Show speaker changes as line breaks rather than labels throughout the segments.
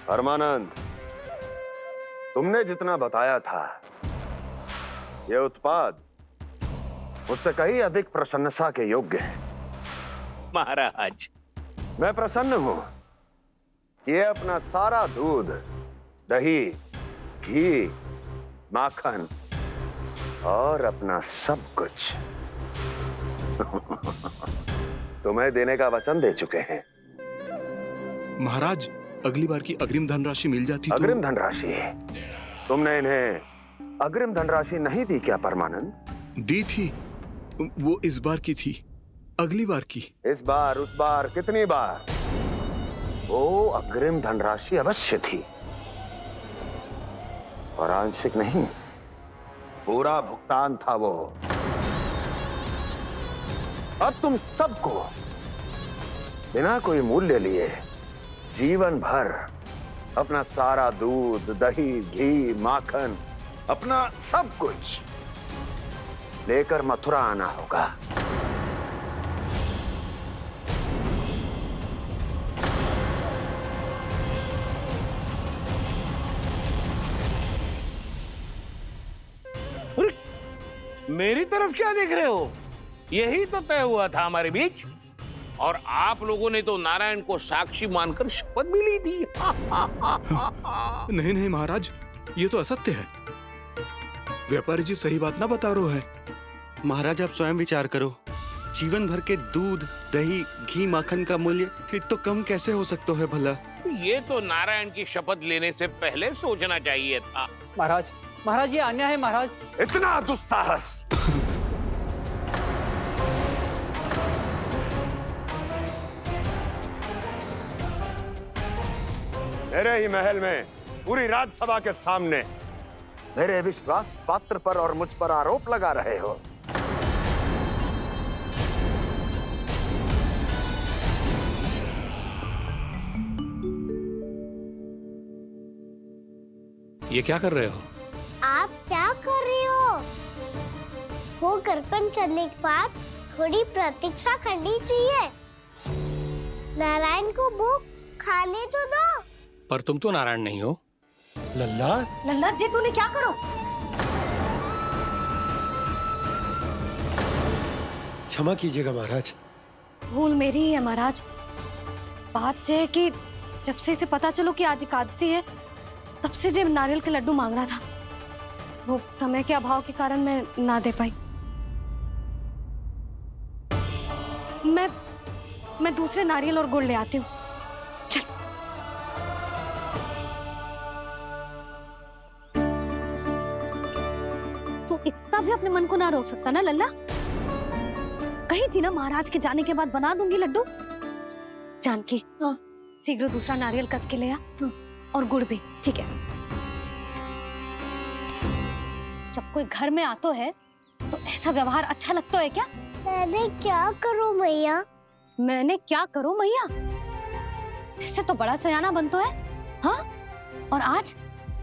परमानंद, तुमने जितना बताया था, यह उत्पाद मुझसे कहीं अधिक प्रशंसा के योग्य है।
महाराज,
मैं प्रसन्न हूं। ये अपना सारा दूध, दही, घी, माखन और अपना सब कुछ तुम्हें देने का वचन दे चुके हैं।
महाराज, अगली बार की अग्रिम धनराशि मिल जाती तो।
अग्रिम धनराशि? तुमने इन्हें अग्रिम धनराशि नहीं दी क्या परमानंद?
दी थी, वो इस बार की थी, अगली बार की।
इस बार, उस बार, कितनी बार? वो अग्रिम धनराशि अवश्य थी और आंशिक नहीं, पूरा भुगतान था वो। अब तुम सबको बिना कोई मूल्य लिए जीवन भर अपना सारा दूध, दही, घी, माखन, अपना सब कुछ लेकर मथुरा आना होगा।
मेरी तरफ क्या देख रहे हो? यही तो तय हुआ था हमारे बीच, और आप लोगों ने तो नारायण को साक्षी मानकर शपथ भी ली थी।
नहीं नहीं महाराज, ये तो असत्य है। व्यापारी जी सही बात ना बता रहे है।
महाराज, आप स्वयं विचार करो। जीवन भर के दूध, दही, घी, माखन का मूल्य तो कम कैसे हो सकता है भला?
ये तो नारायण की शपथ लेने से पहले सोचना चाहिए था।
महाराज, महाराज ये अन्याय है महाराज।
इतना दुस्साहस! मेरे ही महल में पूरी राज्यसभा के सामने मेरे विश्वास पात्र पर और मुझ पर आरोप लगा रहे हो।
ये क्या कर रहे हो?
आप क्या कर रहे हो? वो गर्पण करने के बाद थोड़ी प्रतीक्षा करनी चाहिए। नारायण को भूख खाने तो दो।
पर तुम तो नारायण नहीं हो।
लल्ला,
लल्ला जी, तूने क्या करो?
क्षमा कीजिएगा महाराज।
भूल मेरी ही है महाराज। बात यह है कि जब से इसे पता चलो कि आज एकादशी है, तब से जो नारियल के लड्डू मांग रहा था, वो समय के अभाव के कारण मैं ना दे पाई। मैं दूसरे नारियल और गुड़ ले आती हूँ। चल। तू इतना भी अपने मन को ना रोक सकता ना लल्ला? कही थी ना महाराज के जाने के बाद बना दूंगी लड्डू। जानकी, शीघ्र दूसरा नारियल कस के ले आ, और गुड़ भी। ठीक है। जब कोई घर में आतो है तो ऐसा व्यवहार अच्छा लगता है क्या?
मैंने क्या करूं मैया?
मैंने क्या करूं मैया? इससे तो बड़ा सयाना बनतो है। हाँ? और आज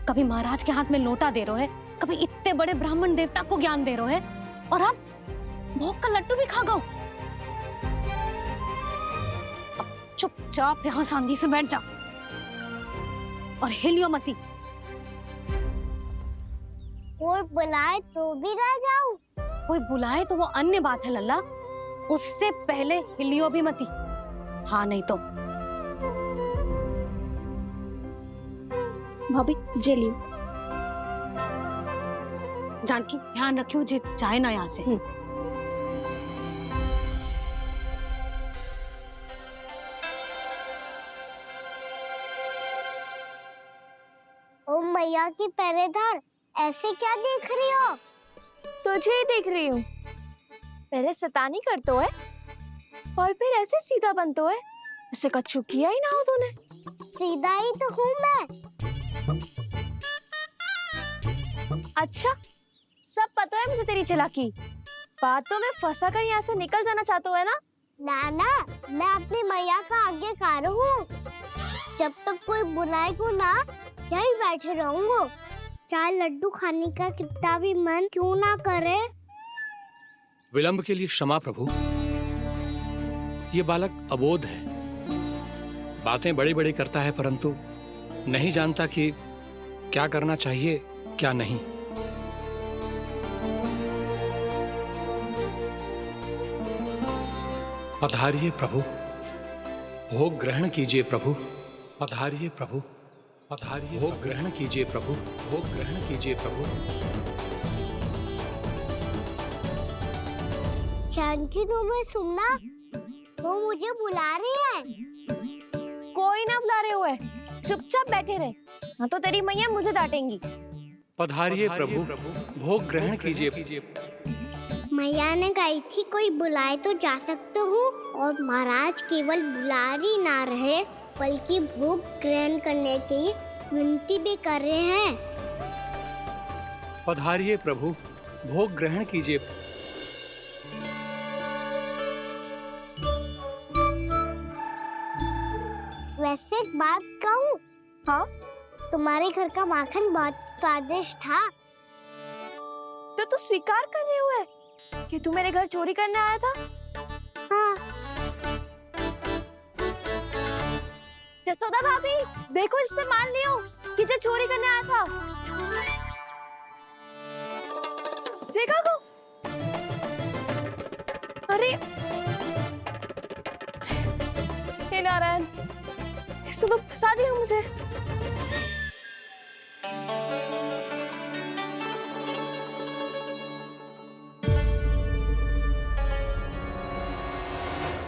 कभी महाराज के हाथ में लोटा दे रहे है, कभी इतने बड़े ब्राह्मण देवता को ज्ञान दे रहे है, और अब भोग का लड्डू भी खा गो। चुपचाप यहाँ शांति से बैठ जा और हिलियो मती।
कोई बुलाए तो भी ना जाऊं?
कोई बुलाए तो वो अन्य बात है लल्ला, उससे पहले हिलियो भी मती। हाँ नहीं तो।
भाभी जे लियो।
जानकी ध्यान रखियो जे जाए ना यहाँ से।
ओ मैया की पहरेदार, ऐसे क्या देख रही हो?
तुझे ही देख रही हूँ। पहले शैतानी करतो है और फिर ऐसे सीधा बनतो है। ऐसे कछु किया ही ना हो तूने।
सीधा ही तो हूँ मैं।
अच्छा, सब पता है मुझे तेरी चालाकी। बातों में फंसा कर यहाँ से निकल जाना चाहते है ना?
नाना, मैं अपनी मैया का आज्ञाकार हूँ। जब तक कोई बुलाएगा ना, यहीं बैठे रहूंगा। चाहे लड्डू खाने का कितना भी मन क्यों ना करे।
विलंब के लिए क्षमा प्रभु। ये बालक अबोध है, बातें बड़ी बड़ी करता है, परंतु नहीं जानता कि क्या करना चाहिए क्या नहीं। पधारिए प्रभु, भोग ग्रहण कीजिए प्रभु। पधारिए प्रभु, पधारिए, भोग ग्रहण कीजिए प्रभु, भोग ग्रहण कीजिए प्रभु।
जानकी तुम्हें सुनना, वो मुझे बुला रही है।
कोई ना बुला रहे हुए, चुपचाप बैठे रहे, हाँ तो तेरी मैया मुझे डांटेंगी।
पधारिए प्रभु, भोग ग्रहण कीजिए।
मैया ने कही थी कोई बुलाए तो जा सकते हूँ, और महाराज केवल बुलारी ना रहे बल्कि भोग ग्रहण करने की विनती भी कर रहे हैं।
पधारिए प्रभु, भोग ग्रहण कीजिए।
वैसे एक बात कहूँ?
हाँ?
तुम्हारे घर का माखन बहुत स्वादिष्ट था।
तो तू स्वीकार कर रहे हुए कि तू मेरे घर चोरी करने आया था?
हाँ।
जसोदा भाभी, देखो इसने मान लियो कि जो चोरी करने आया था। देखा को? अरे हे नारायण, इसने तो फंसा दिया मुझे।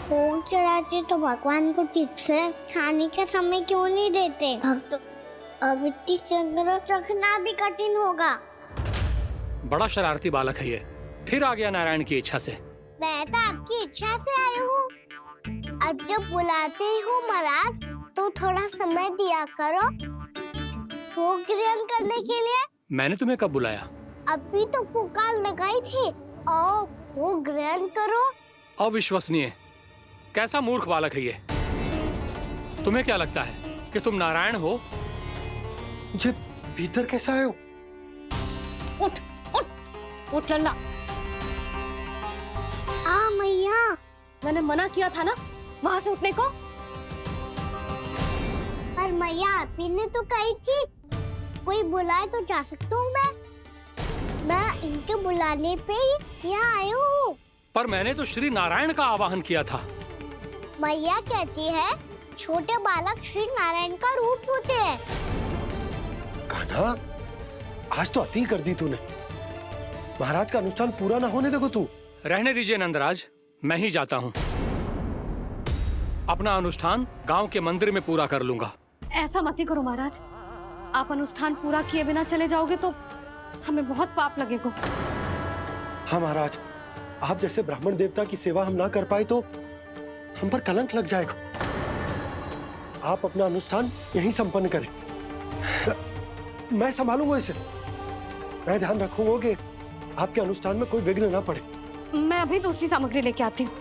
भोग चढ़ाते तो भगवान को ठीक से खाने का समय क्यों नहीं देते? भक्त अब इतनी संग्रह रखना भी कठिन होगा।
बड़ा शरारती बालक है ये, फिर आ गया नारायण की इच्छा से।
मैं तो आपकी इच्छा से आई हूँ। अब जब बुलाते ही हो महाराज, तो थोड़ा समय दिया करो भोग ग्रहण करने के लिए।
मैंने तुम्हें कब बुलाया?
अभी तो पुकार लगाई थी, आओ भोग ग्रहण करो।
अविश्वसनीय, कैसा मूर्ख बालक है ये। तुम्हें क्या लगता है कि तुम नारायण हो?
मुझे भीतर कैसे आए हो?
उठ उठ उठ लल्ला।
मैया,
मैंने मना किया था ना वहां से उठने को।
पर मैया आपी ने तो कही थी कोई बुलाए तो जा सकता हूँ मैं इनके बुलाने पे ही यहाँ आई हूँ।
पर मैंने तो श्री नारायण का आवाहन किया था।
मैया कहती है छोटे बालक श्री नारायण का रूप होते हैं।
कान्हा, आज तो अति कर दी तूने। महाराज का अनुष्ठान पूरा ना होने देखो तू।
रहने दीजिए नंदराज, मैं ही जाता हूँ। अपना अनुष्ठान गांव के मंदिर में पूरा कर लूंगा।
ऐसा मत ही करो महाराज, आप अनुष्ठान पूरा किए बिना चले जाओगे तो हमें बहुत पाप लगेगा।
हाँ महाराज, आप जैसे ब्राह्मण देवता की सेवा हम ना कर पाए तो हम पर कलंक लग जाएगा। आप अपना अनुष्ठान यहीं संपन्न करें, मैं संभालूंगा इसे। मैं ध्यान रखूंगा कि आपके अनुष्ठान में कोई विघ्न ना पड़े।
मैं अभी दूसरी सामग्री लेके आती हूँ।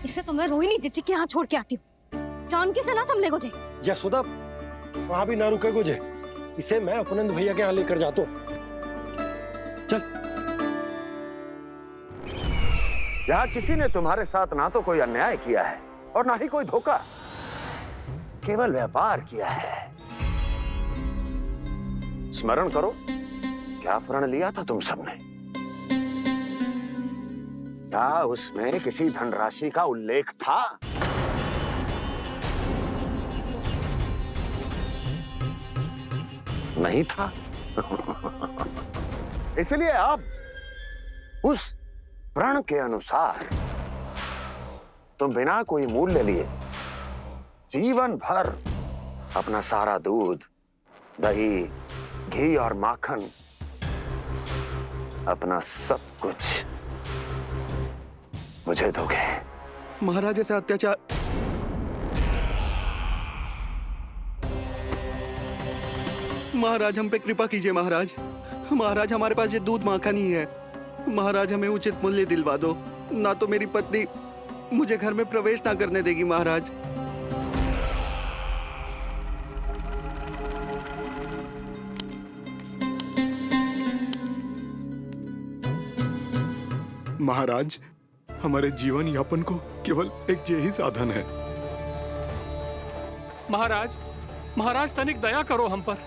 इसे तो मैं रोहिणी जीजी के यहाँ छोड़ के आती हूँ। जानकी से ना संभले गुजे।
यशोदा, वहां भी ना रुके गुजे। इसे मैं अपनंद भैया के यहाँ लेकर जाता हूँ। चल।
यहाँ किसी ने तुम्हारे साथ ना तो कोई अन्याय किया है और ना ही कोई धोखा, केवल व्यापार किया है। स्मरण करो क्या प्रण लिया था तुम सबने? क्या उसमें किसी धनराशि का उल्लेख था? नहीं था। इसलिए अब उस प्रण के अनुसार तुम बिना कोई मूल्य लिए जीवन भर अपना सारा दूध, दही, घी और माखन, अपना सब कुछ मुझे दोगे।
महाराज ऐसा अत्याचार। महाराज हम पे कृपा कीजिए। महाराज, महाराज हमारे पास ये दूध माखन ही है। महाराज हमें उचित मूल्य दिलवा दो, ना तो मेरी पत्नी मुझे घर में प्रवेश ना करने देगी। महाराज
महाराज, हमारे जीवन यापन को केवल एक यही साधन है।
महाराज, महाराज तनिक दया करो हम पर।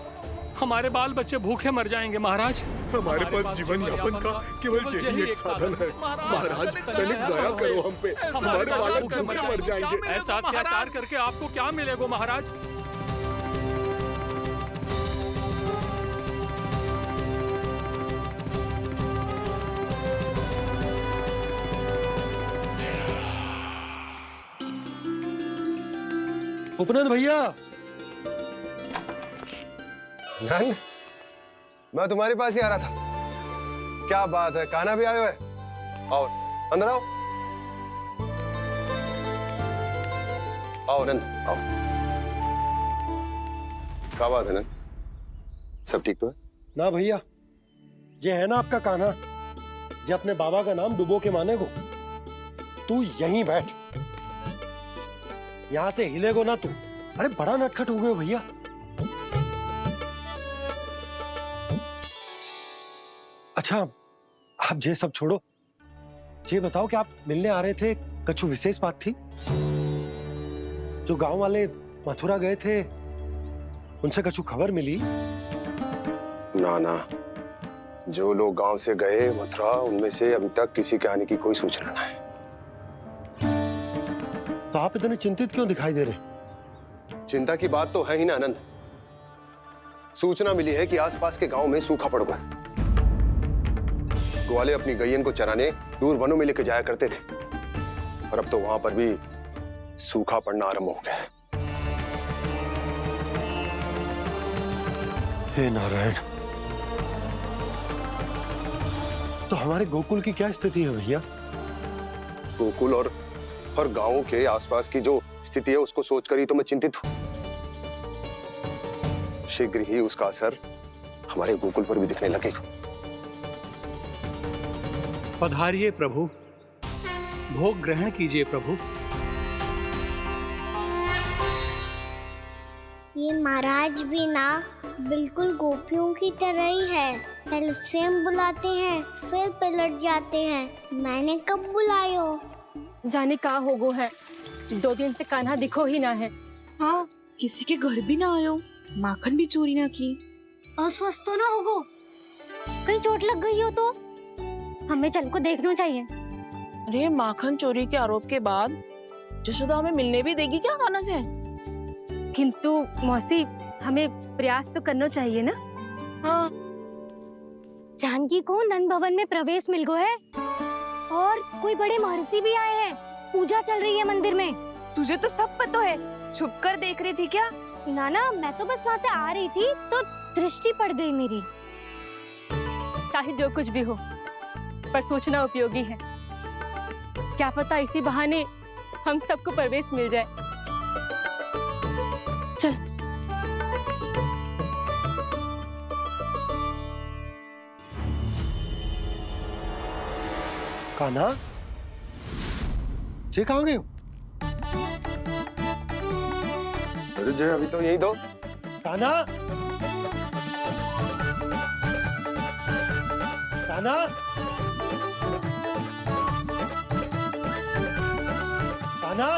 हमारे बाल बच्चे भूखे मर जाएंगे महाराज।
हमारे पास जीवन यापन का केवल यही एक साधन है। महाराज, तनिक दया करो हम पे। हमारे बालक भूखे मर जाएंगे।
ऐसा अत्याचार करके आपको क्या मिलेगा महाराज?
उपनंद भैया। नंद, मैं तुम्हारे पास ही आ रहा था। क्या बात है, कान्हा भी आयो है? आओ अंदर आओ। आओ नंद आओ। क्या बात है नंद, सब ठीक तो है?
ना भैया, ये है ना आपका कान्हा, ये अपने बाबा का नाम डुबो के माने को। तू यहीं बैठ, यहां से हिलेगो ना तू। अरे बड़ा नटखट हो गए हो भैया। अच्छा, आप ये सब छोड़ो, ये बताओ कि आप मिलने आ रहे थे, कछु विशेष बात थी? जो गांव वाले मथुरा गए थे, उनसे कछु खबर मिली?
ना ना, जो लोग गांव से गए मथुरा, उनमें से अभी तक किसी के आने की कोई सूचना नहीं है।
तो आप इतने चिंतित क्यों दिखाई दे रहे?
चिंता की बात तो है ही ना आनंद। सूचना मिली है कि आसपास के गांव में सूखा पड़ गया। ग्वाले अपनी गैयन को चराने दूर वनों में लेके जाया करते थे, और अब तो वहां पर भी सूखा पड़ना आरंभ हो गया है।
हे नारायण, तो हमारे गोकुल की क्या स्थिति है भैया?
गोकुल और गांवों के आसपास की जो स्थिति है उसको सोचकर ही तो मैं चिंतित हूं। शीघ्र ही उसका असर हमारे गोकुल पर भी दिखने लगेगा।
पधारिए प्रभु, भोग ग्रहण कीजिए प्रभु।
ये महाराज भी ना बिल्कुल गोपियों की तरह ही है। पहले स्वयं बुलाते हैं, फिर पलट जाते हैं। मैंने कब बुलायो?
जाने का होगो है, 2 दिन से कान्हा दिखो ही ना है।
हाँ, किसी के घर भी ना आयो, माखन भी चोरी ना की।
अस्वस्थ तो ना होगो, कहीं चोट लग गई हो तो हमें चल को देखना चाहिए।
अरे माखन चोरी के आरोप के बाद जशोदा हमें मिलने भी देगी क्या कान्हा से?
किंतु मौसी, हमें प्रयास तो करना चाहिए ना।
हाँ,
जानकी को नंद भवन में प्रवेश मिल गया है और कोई बड़े महर्षि भी आए हैं। पूजा चल रही है मंदिर में।
तुझे तो सब पता है, छुप कर देख रही थी क्या?
ना, मैं तो बस वहाँ से आ रही थी तो दृष्टि पड़ गई मेरी।
चाहे जो कुछ भी हो, पर सोचना उपयोगी है। क्या पता इसी बहाने हम सबको प्रवेश मिल जाए। चल।
कान्हा, ये कहाँ गए हो?
अरे जय, अभी तो यही दो।
कान्हा, कान्हा, कान्हा।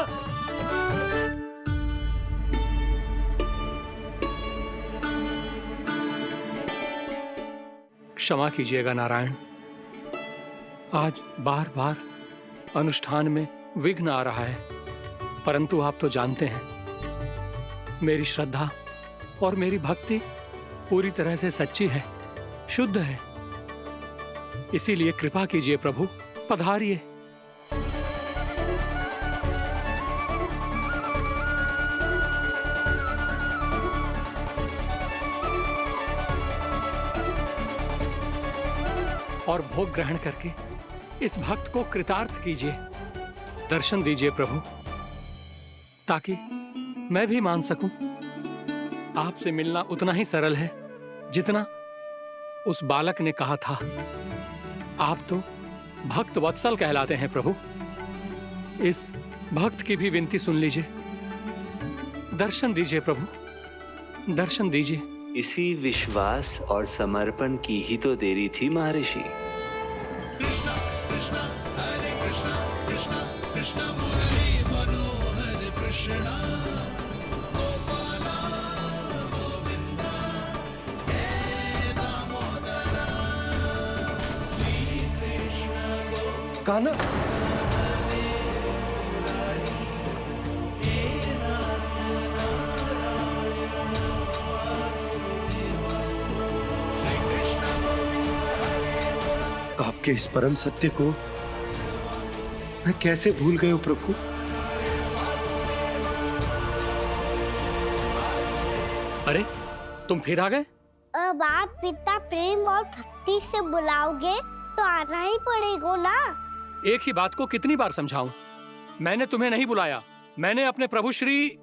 क्षमा कीजिएगा नारायण, आज बार बार अनुष्ठान में विघ्न आ रहा है, परंतु आप तो जानते हैं मेरी श्रद्धा और मेरी भक्ति पूरी तरह से सच्ची है, शुद्ध है। इसीलिए कृपा कीजिए प्रभु, पधारिए। और भोग ग्रहण करके इस भक्त को कृतार्थ कीजिए। दर्शन दीजिए प्रभु, ताकि मैं भी मान सकूं। आपसे मिलना उतना ही सरल है जितना उस बालक ने कहा था। आप तो भक्त वत्सल कहलाते हैं प्रभु। इस भक्त की भी विनती सुन लीजिए। दर्शन दीजिए प्रभु, दर्शन दीजिए।
इसी विश्वास और समर्पण की ही तो देरी थी महर्षि।
कान्हा, आपके इस परम सत्य को मैं कैसे भूल गया प्रभु।
अरे तुम फिर आ गए?
अब आप इतना प्रेम और भक्ति से बुलाओगे तो आना ही पड़ेगा ना।
एक ही बात को कितनी बार समझाऊं? मैंने तुम्हें नहीं बुलाया, मैंने अपने प्रभु श्री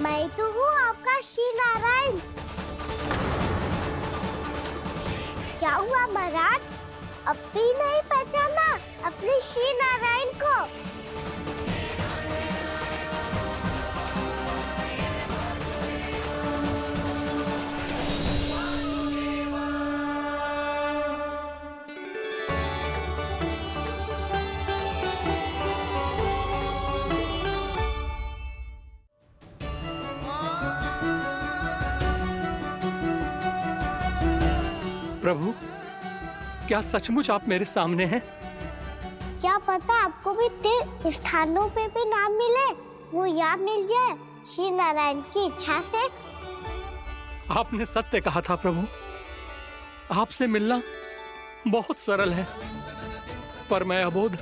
मैं तो हूँ आपका श्री नारायण। क्या हुआ महाराज, अब भी नहीं पहचाना अपने श्री नारायण को?
प्रभु, क्या सचमुच आप मेरे सामने हैं?
क्या पता आपको भी तीर्थ स्थानों पे भी नाम मिले, वो याद मिल जाए श्री नारायण की इच्छा से।
आपने सत्य कहा था प्रभु, आपसे मिलना बहुत सरल है, पर मैं अबोध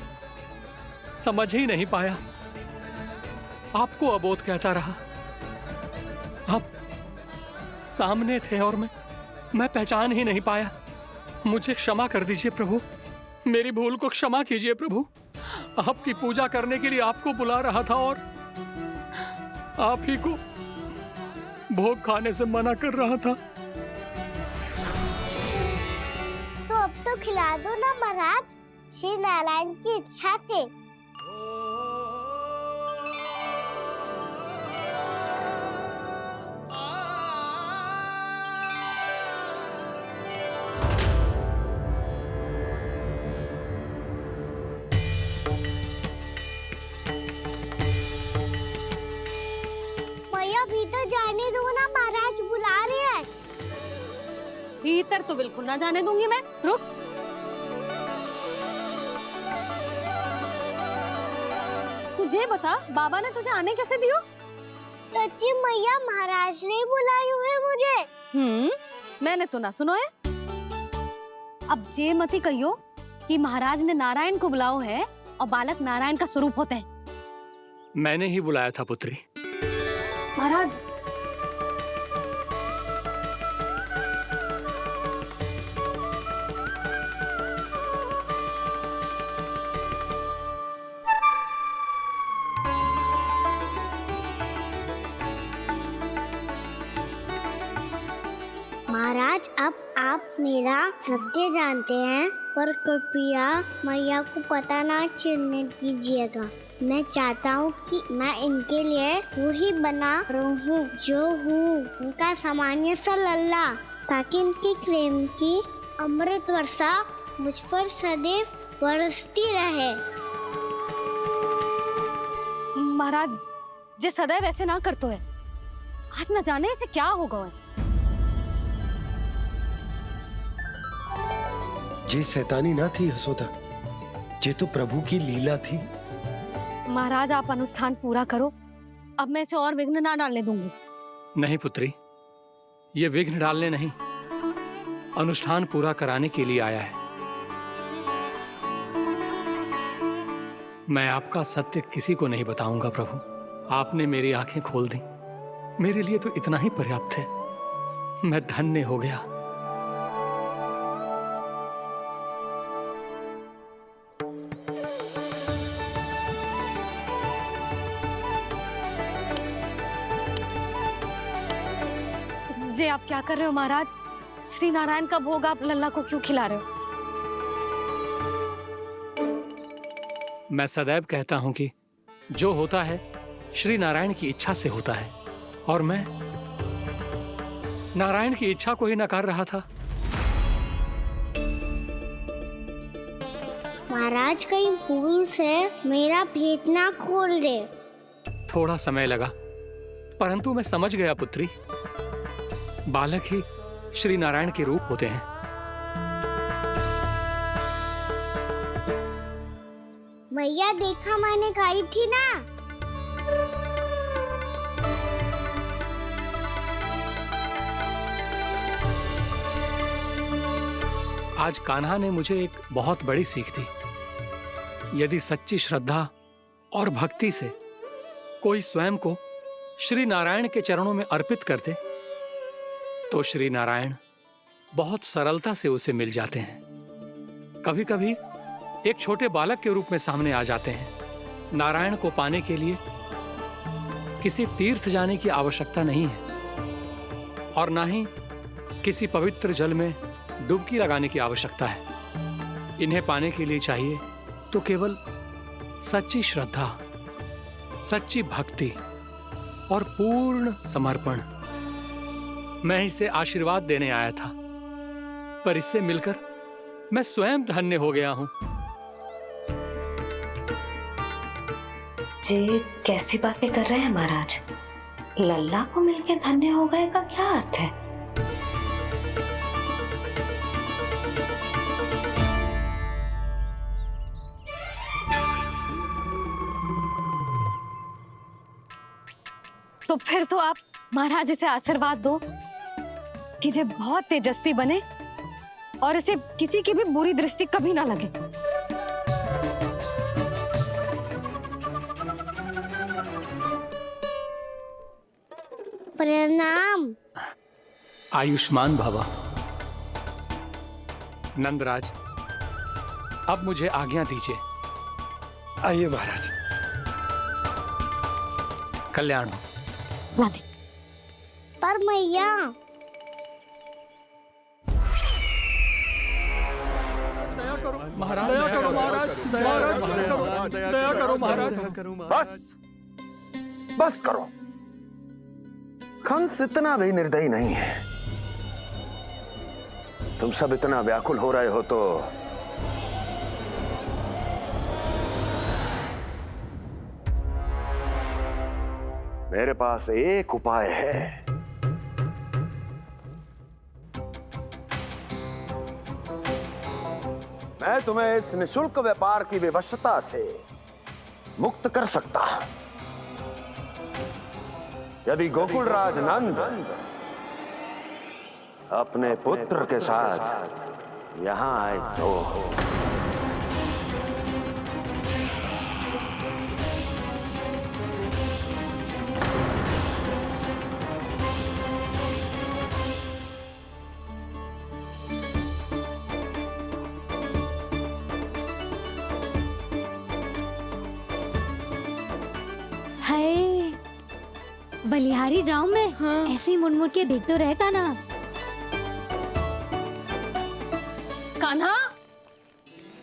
समझ ही नहीं पाया। आपको अबोध कहता रहा। आप सामने थे और मैं पहचान ही नहीं पाया। मुझे क्षमा कर दीजिए प्रभु, मेरी भूल को क्षमा कीजिए प्रभु। आपकी पूजा करने के लिए आपको बुला रहा था और आप ही को भोग खाने से मना कर रहा था।
तो अब तो खिला दो ना महाराज, श्री नारायण की इच्छा से। भीतर जाने दो ना, महाराज बुला रहे हैं।
भीतर तो बिल्कुल ना जाने दूंगी मैं। रुक। तुझे बता, बाबा ने तुझे आने कैसे दियो?
सच्ची मैया, महाराज ने बुलाई हुई मुझे।
मैंने तो ना सुनो है। अब जे मती कहियो कि महाराज ने नारायण को बुलाओ है और बालक नारायण का स्वरूप होते हैं।
मैंने ही बुलाया था पुत्री।
महाराज,
महाराज, अब आप मेरा सत्य जानते हैं, पर कृपया मैया को पता ना चलने दीजिएगा। मैं चाहता हूँ कि मैं इनके लिए वही बना रहूँ जो हूँ, उनका सामान्य सा लल्ला, ताकि इनकी प्रेम की अमृत वर्षा मुझ पर सदैव बरसती रहे।
महाराज, जे सदैव ऐसे ना करतो है, आज न जाने इसे क्या होगा।
जे शैतानी ना थी यशोदा, जे तो प्रभु की लीला थी।
महाराज, आप अनुष्ठान पूरा करो, अब मैं इसे और विघ्न ना डालने दूंगी।
नहीं पुत्री, ये विघ्न डालने नहीं, अनुष्ठान पूरा कराने के लिए आया है। मैं आपका सत्य किसी को नहीं बताऊंगा प्रभु। आपने मेरी आंखें खोल दी, मेरे लिए तो इतना ही पर्याप्त है। मैं धन्य हो गया।
जे आप क्या कर रहे हो महाराज? श्री नारायण का भोग आप लल्ला को क्यों खिला रहे हो?
मैं सदैव कहता हूं कि जो होता है श्री नारायण की इच्छा से होता है, और मैं नारायण की इच्छा को ही नकार रहा था।
महाराज कहीं भूल से मेरा भेद ना खोल दे।
थोड़ा समय लगा, परंतु मैं समझ गया पुत्री। बालक ही श्री नारायण के रूप होते हैं।
मैया देखा मैंने कही थी ना।
आज कान्हा ने मुझे एक बहुत बड़ी सीख दी। यदि सच्ची श्रद्धा और भक्ति से कोई स्वयं को श्री नारायण के चरणों में अर्पित कर दे तो श्री नारायण बहुत सरलता से उसे मिल जाते हैं। कभी कभी एक छोटे बालक के रूप में सामने आ जाते हैं। नारायण को पाने के लिए किसी तीर्थ जाने की आवश्यकता नहीं है और ना ही किसी पवित्र जल में डुबकी लगाने की आवश्यकता है। इन्हें पाने के लिए चाहिए तो केवल सच्ची श्रद्धा, सच्ची भक्ति और पूर्ण समर्पण। मैं इसे आशीर्वाद देने आया था, पर इससे मिलकर मैं स्वयं धन्य हो गया हूं।
जी कैसी बातें कर रहे हैं महाराज? लल्ला को मिलके धन्य हो गए का क्या अर्थ है? तो फिर तो आप महाराज इसे आशीर्वाद दो कि ये बहुत तेजस्वी बने और इसे किसी की भी बुरी दृष्टि कभी ना लगे।
प्रणाम।
आयुष्मान भव। नंदराज, अब मुझे आज्ञा दीजिए।
आइए महाराज।
कल्याण हो।
पर मैया
दया करो महाराज, दया करो महाराज, दया करो महाराज।
बस बस करो। कंस इतना भी निर्दयी नहीं है। तुम सब इतना व्याकुल हो रहे हो तो मेरे पास एक उपाय है। मैं तुम्हें इस निशुल्क व्यापार की विवशता से मुक्त कर सकता। यदि गोकुलराज नंद अपने पुत्र के साथ यहां आए तो
बलिहारी जाऊं मैं? हाँ। ऐसे ही मुड़ मुड़ के देख तो रहे कान्हा। कान्हा,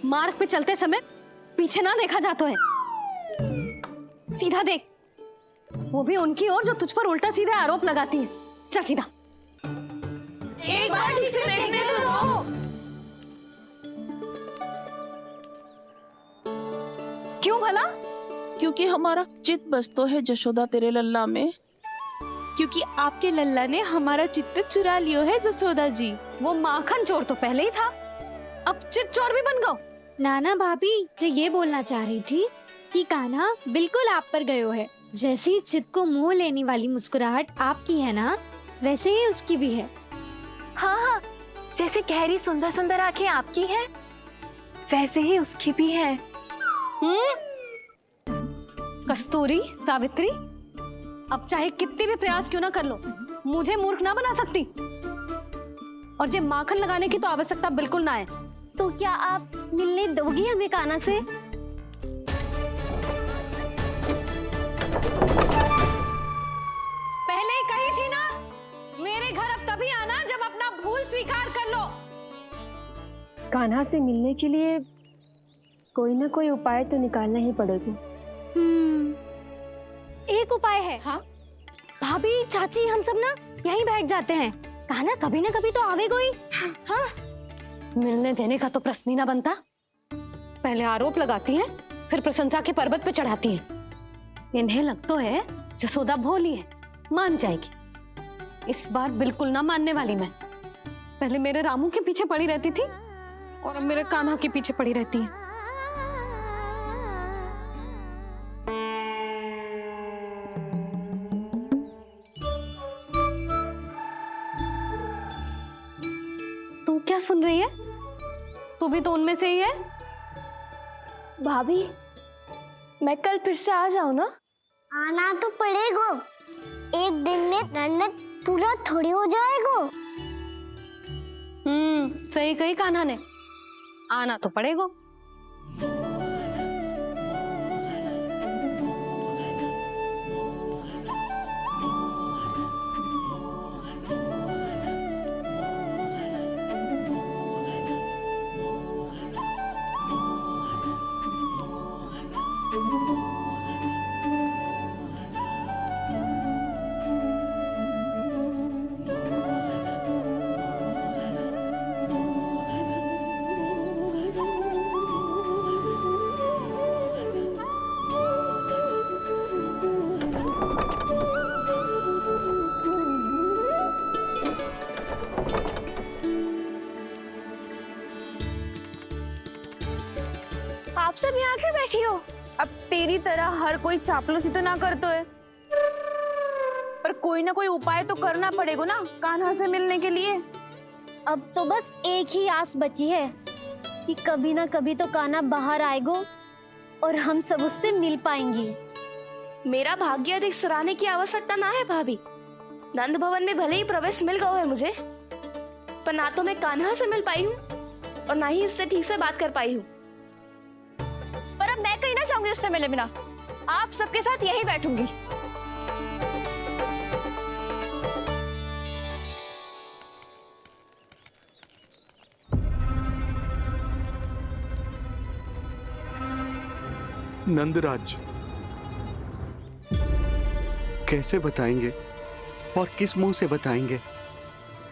मार्ग पे चलते समय पीछे ना देखा जाता है। सीधा देख, वो भी उनकी ओर जो तुझ पर उल्टा सीधे आरोप लगाती है। चल सीधा। एक बार ठीक से देखने तो दो। क्यों भला?
क्योंकि हमारा चित्त बसतो है जशोदा तेरे लल्ला में।
क्योंकि आपके लल्ला ने हमारा चित्त चुरा लियो है जसोदा जी।
वो माखन चोर तो पहले ही था, अब चित्त चोर भी बन गो।
नाना भाभी जो ये बोलना चाह रही थी कि कान्हा बिल्कुल आप पर गयो है। जैसे ही चित्त को मोह लेने वाली मुस्कुराहट आपकी है ना, वैसे ही उसकी भी है।
हाँ हाँ, जैसे गहरी सुंदर सुंदर आंखें आपकी हैं, वैसे ही उसकी भी है।
कस्तूरी, सावित्री, अब चाहे कितने भी प्रयास क्यों ना कर लो, मुझे मूर्ख ना बना सकती। और जे माखन लगाने की तो आवश्यकता बिल्कुल ना है।
तो क्या आप मिलने दोगी हमें कान्हा से?
पहले ही कही थी ना, मेरे घर अब तभी आना जब अपना भूल स्वीकार कर लो।
कान्हा से मिलने के लिए कोई ना कोई उपाय तो निकालना ही पड़ेगा।
एक उपाय है। हाँ? भाभी, चाची, हम सब ना यहीं बैठ जाते हैं।
कान्हा कभी ना कभी तो आवेगा ही। हाँ, मिलने देने का तो प्रश्न ही ना बनता। पहले आरोप लगाती हैं, फिर प्रशंसा के पर्वत पे चढ़ाती हैं। इन्हें लगता है जसोदा भोली है, मान जाएगी। इस बार बिल्कुल ना मानने वाली मैं। पहले मेरे रामू के पीछे पड़ी रहती थी और अब मेरे कान्हा के पीछे पड़ी रहती है। तू क्या सुन रही है? तू भी तो उनमें से ही है।
भाभी, मैं कल फिर से आ जाऊं ना?
आना तो पड़ेगा। एक दिन में रन्नत पूरा थोड़ी हो जाएगा।
सही कही कान्हा ने, आना तो पड़ेगा।
आप सब यहाँ आके बैठी हो?
अब तेरी तरह हर कोई चापलूसी तो ना करतो है, पर कोई ना कोई उपाय तो करना पड़ेगा ना कान्हा से मिलने के लिए।
अब तो बस एक ही आस बची है कि कभी ना कभी तो कान्हा बाहर आएगा और हम सब उससे मिल पाएंगे।
मेरा भाग्य अधिक सराहने की आवश्यकता ना है भाभी। नंद भवन में भले ही प्रवेश मिल गया है मुझे, पर ना तो मैं कान्हा से मिल पाई हूँ और ना ही उससे ठीक से बात कर पाई हूँ। पर अब मैं कहीं ना जाऊंगी उससे मिले बिना। आप सबके साथ यहीं बैठूंगी।
नंदराज, कैसे बताएंगे और किस मुंह से बताएंगे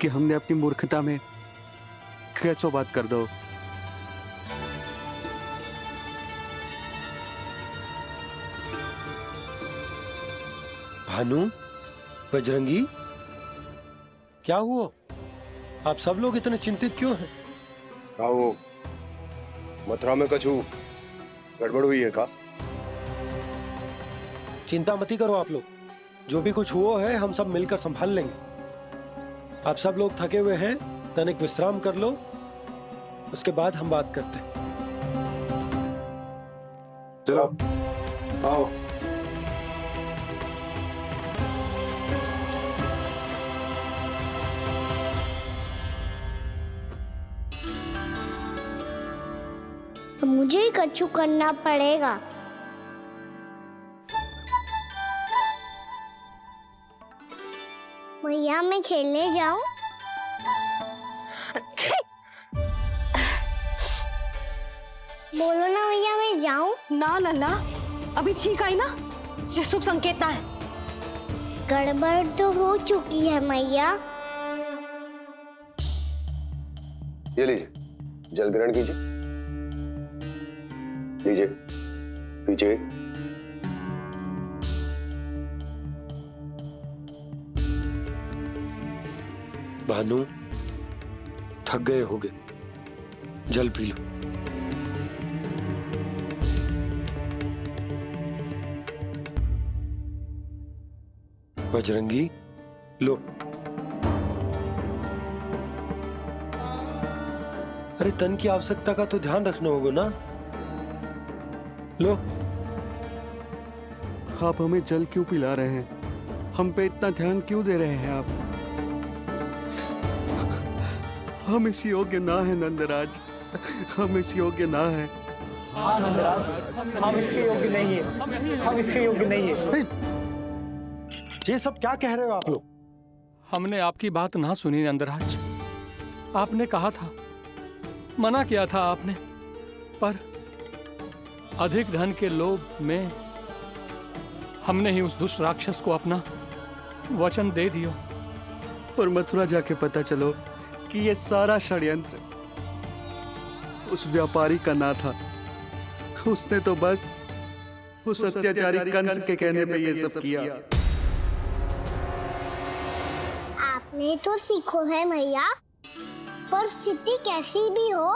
कि हमने अपनी मूर्खता में कैसो बात कर दो।
भानु, बजरंगी, क्या हुआ? आप सब लोग इतने चिंतित क्यों हैं?
आओ, मथुरा में कछु गड़बड़ हुई है का?
चिंता मती करो आप लोग, जो भी कुछ हुआ है हम सब मिलकर संभाल लेंगे। आप सब लोग थके हुए हैं, तनिक विश्राम कर लो, उसके बाद हम बात करते हैं।
चलो, आओ।
तो मुझे ही कछु करना पड़ेगा। मैया, मैं खेलने जाऊं? बोलो ना मैया, मैं जाऊं?
ना लल्ला, अभी छींक आई ना, ये शुभ संकेत ना है।
गड़बड़ तो हो चुकी है मैया।
ये लीजिए, जल ग्रहण कीजिए। लीजिए, पीछे।
भानु, थक गए होगे, जल पी लो। बजरंगी, लो। अरे तन की आवश्यकता का तो ध्यान रखना होगा ना। लो।
आप हमें जल क्यों पिला रहे हैं? हम पे इतना ध्यान क्यों दे रहे हैं आप? हम इस योग्य ना है नंदराज, हम इस योग्य ना है।
हाँ नंदराज, हम इसके योग्य नहीं है, हम इसके योग्य नहीं है।
ये सब क्या कह रहे हो आप लोग?
हमने आपकी बात ना सुनी नंदराज। आपने कहा था, मना किया था आपने, पर अधिक धन के लोभ में हमने ही उस दुष्ट राक्षस को अपना वचन दे दिया
पर मथुरा जाके पता चलो कि ये सारा षड्यंत्र उस व्यापारी का ना था। उसने तो बस उस अत्याचारी कंस के कहने पे ये सब किया।
आपने तो सीखो है भैया, पर स्थिति कैसी भी हो,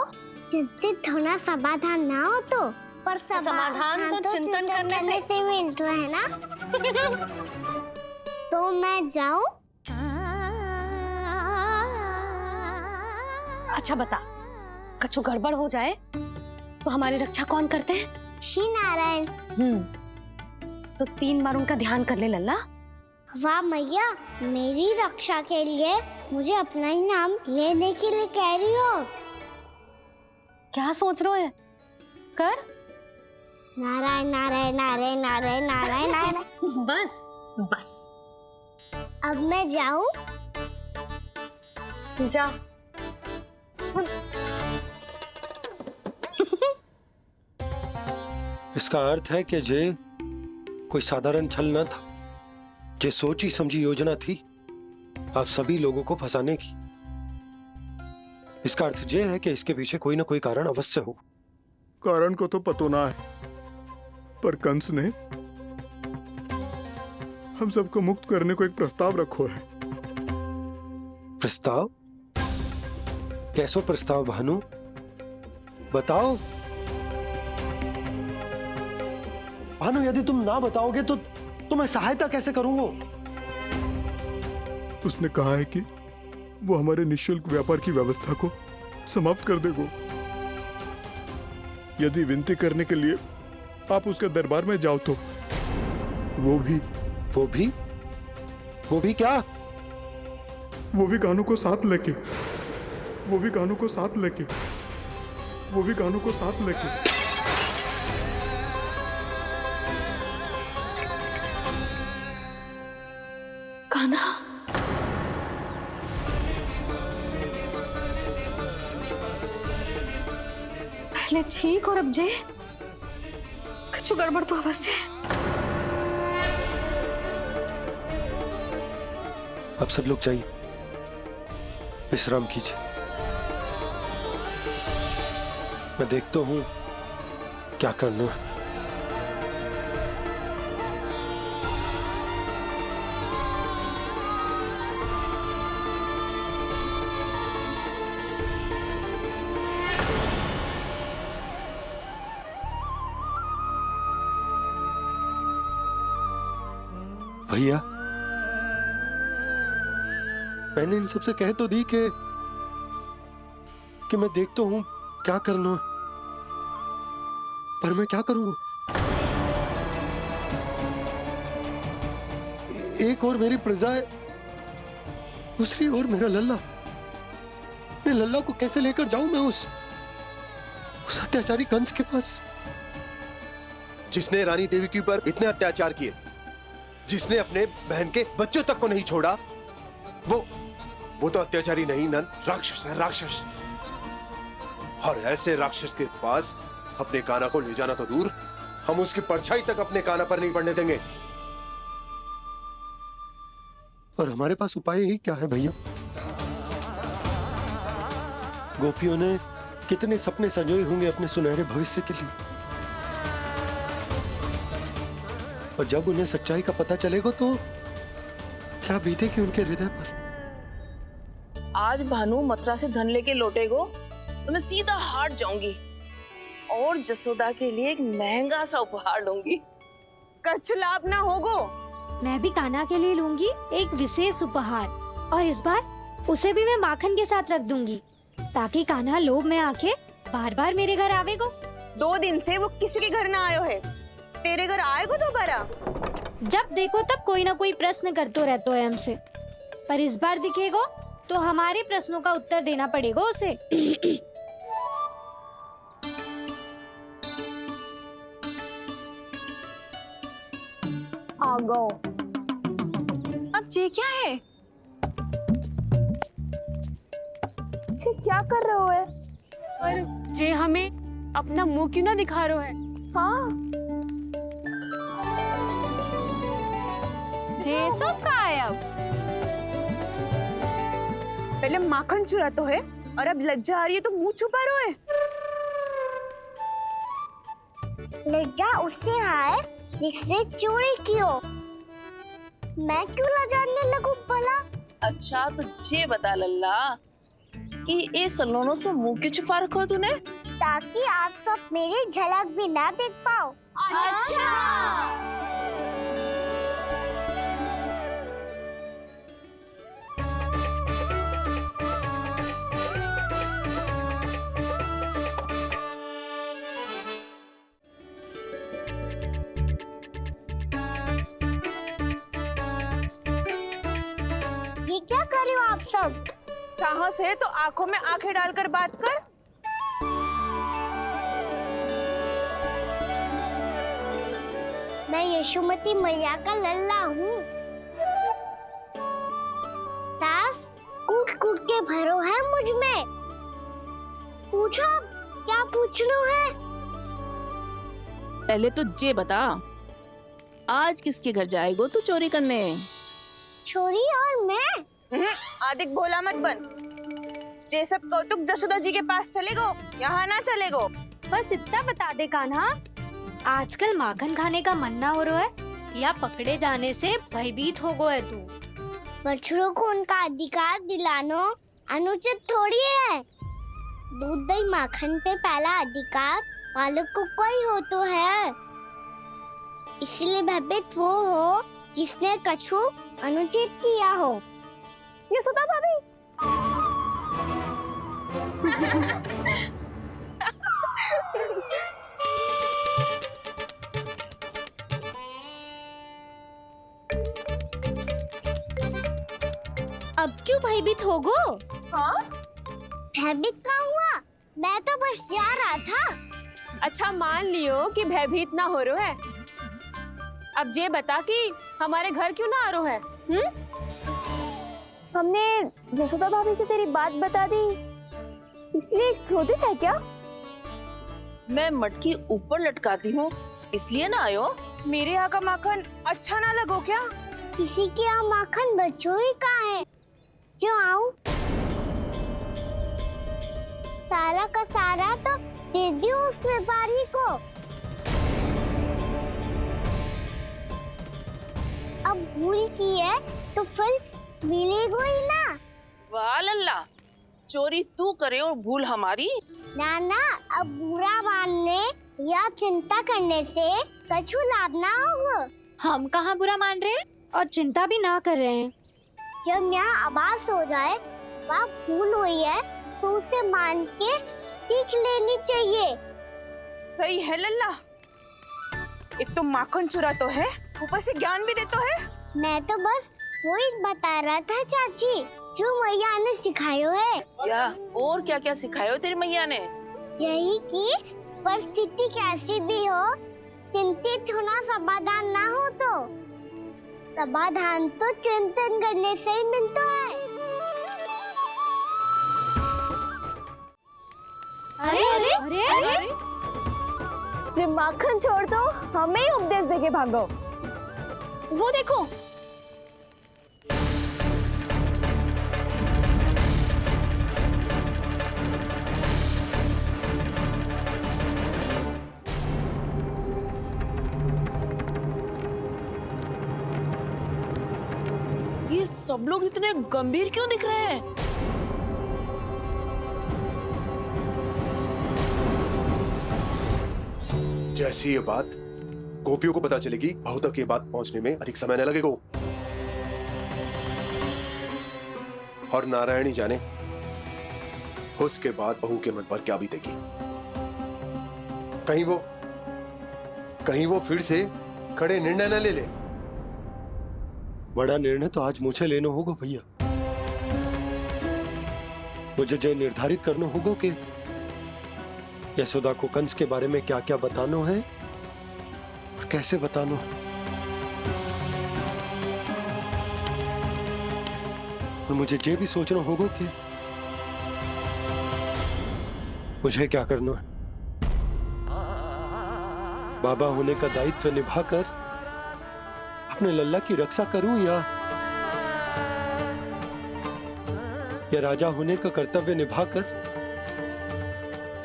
चिंतित होना समाधान ना हो तो, पर
समाधान तो चिंतन करने
से मिलता है ना। तो मैं जाऊं?
अच्छा बता, कछु गड़बड़ हो जाए तो हमारी रक्षा कौन करते हैं?
श्री नारायण।
तो 3 बार उनका ध्यान कर ले लल्ला।
वाह मैया, मेरी रक्षा के लिए मुझे अपना ही नाम लेने के लिए कह रही हो?
क्या सोच रहे हो? कर
नारायण नारायण नारायण नारायण नारायण नारायण।
बस बस,
अब मैं जाऊं?
जा।
इसका अर्थ है कि जे कोई साधारण छल न था, जे सोची समझी योजना थी आप सभी लोगों को फंसाने की। इसका अर्थ ये है कि इसके पीछे कोई ना कोई कारण अवश्य हो।
कारण को तो पतो ना है, पर कंस ने हम सबको मुक्त करने को एक प्रस्ताव रखो है।
प्रस्ताव? कैसो प्रस्ताव भानु, बताओ।
भानु, यदि तुम ना बताओगे तो मैं सहायता कैसे करूंगा?
उसने कहा है कि वो हमारे निःशुल्क व्यापार की व्यवस्था को समाप्त कर देगा यदि विनती करने के लिए आप उसके दरबार में जाओ तो। वो भी
क्या?
वो भी कानों को साथ लेके
कान्हा, पहले ठीक और अब जे कुछ गड़बड़ तो अवश्य।
अब सब लोग जाइए, विश्राम कीजिए। मैं देखता हूं क्या करना है। भैया, मैंने इन सबसे कह तो दी कि मैं देखता हूं क्या करना है, पर मैं क्या करूंगा? एक और मेरी प्रजा है, दूसरी ओर मेरा लल्ला। मैं लल्ला को कैसे लेकर जाऊं मैं उस अत्याचारी कंस के पास?
जिसने रानी देवी के ऊपर इतने अत्याचार किए, जिसने अपने बहन के बच्चों तक को नहीं छोड़ा, वो तो अत्याचारी नहीं नन, राक्षस है, राक्षस। और ऐसे राक्षस के पास अपने कान्हा को ले जाना तो दूर, हम उसकी परछाई तक अपने कान्हा पर नहीं पड़ने देंगे।
और हमारे पास उपाय ही क्या है भैया? गोपियों ने कितने सपने संजोए होंगे अपने सुनहरे भविष्य के लिए, और जब उन्हें सच्चाई का पता चलेगा तो क्या बीतेगी उनके हृदय पर?
आज भानु मथुरा से धन लेके लौटेगो तो मैं सीधा हाट जाऊंगी और जसोदा के लिए एक महंगा सा उपहार लूंगी। कछु लाभ ना होगो।
मैं भी कान्हा के लिए लूंगी एक विशेष उपहार, और इस बार उसे भी मैं माखन के साथ रख दूंगी, ताकि कान्हा लोभ में आके बार बार मेरे घर आवेगो।
2 दिन से वो किसी के घर ना आयो है, तेरे घर आएगो दोबारा?
जब देखो तब कोई ना कोई प्रश्न करते रहते है हमसे, पर इस बार दिखेगो तो हमारे प्रश्नों का उत्तर देना पड़ेगा उसे।
आ गो। अब जे क्या है? जे क्या कर रहे हो है?
पर जे हमें अपना मुंह क्यों ना दिखा रहे है?
हाँ,
जे सब का है अब?
पहले माखन चुरा तो है और अब लज्जा आ रही है तो मुंह छुपा रहे है।
लज्जा उससे आए जिससे चोरी की हो। मैं क्यों लजाने लगूं भला?
अच्छा तो ये बता लल्ला कि ये सलोनों से मुंह क्यों छुपा रखा तूने?
ताकि आप सब मेरी झलक भी ना देख पाओ। अच्छा। ये क्या कर रहे हो आप सब?
साहस है तो आंखों में आंखें डालकर बात कर।
मैं यशोमती मैया का लल्ला हूँ। सास कूट कूट के भरो है मुझ में। पूछो क्या पूछना है?
पहले तो ये बता, आज किसके घर जाएगो तू चोरी करने?
छोरी और मैं?
आदिक भोला मत बन। ये सब कौतुक जसोदा जी के पास चलेगो, यहाँ ना चलेगो।
बस इतना बता दे कान्हा, आजकल माखन खाने का मन ना हो रहा है या पकड़े जाने से भयभीत हो गए तू?
बछड़ों को उनका अधिकार दिलाना अनुचित थोड़ी है। दूध दही माखन पे पहला अधिकार मालिक को कोई हो तो है। इसलिए भयभीत वो हो जिसने कछु अनुचित किया हो। यशोदा भाभी।
अब क्यों भयभीत हो गो?
हाँ?
भयभीत का हुआ? मैं तो बस जा रहा था।
अच्छा मान लियो कि भयभीत ना हो रहा है। अब ये बता कि हमारे घर क्यों ना आ रहा है?
हमने यशोदा भाभी से तेरी बात बता दी, इसलिए क्रोधित है क्या?
मैं मटकी ऊपर लटकाती हूँ इसलिए ना आयो? मेरे यहाँ का माखन अच्छा ना लगो क्या?
किसी के यहाँ माखन बच्चों ही कहाँ है जो आऊं? सारा का सारा तो दे दियो उस व्यापारी को। अब भूल की है तो फल मिलेगा ही ना।
वाह लल्ला, चोरी तू करे और भूल हमारी।
ना ना, अब बुरा मानने या चिंता करने से कछु लाभ ना होगा।
हम कहाँ बुरा मान रहे हैं और चिंता भी ना कर रहे हैं।
जब यहाँ आवाज हो जाए वहाँ भूल हुई है तो उसे मान के सीख लेनी चाहिए।
सही है लल्ला, एक तो माखन चुरा तो है, ऊपर से ज्ञान भी दे तो है।
मैं तो बस वही बता रहा था चाची जो मैया ने सिखायो है।
क्या और क्या क्या सिखायो तेरी मैया ने?
यही कि परिस्थिति कैसी भी हो, चिंतित होना समाधान ना हो तो समाधान तो चिंतन करने से ही मिलता है।
अरे अरे अरे, अरे?
जब माखन छोड़ दो हमें ही उपदेश देके भागो।
वो देखो, ये सब लोग इतने गंभीर क्यों दिख रहे हैं?
जैसी ये बात गोपियों को पता चलेगी, बहू तक ये बात पहुंचने में अधिक समय न लगेगा। और नारायणी जाने उसके बाद बहू के मन पर क्या बीतेगी। कहीं वो फिर से खड़े निर्णय न ले ले। बड़ा निर्णय तो आज मुझे लेना होगा भैया। मुझे जो निर्धारित करना होगा कि यशोदा को कंस के बारे में क्या क्या बताना है और कैसे बताना है। और मुझे ये भी सोचना होगा कि मुझे क्या करना है। बाबा होने का दायित्व निभाकर अपने लल्ला की रक्षा करूं
या राजा होने का कर्तव्य निभाकर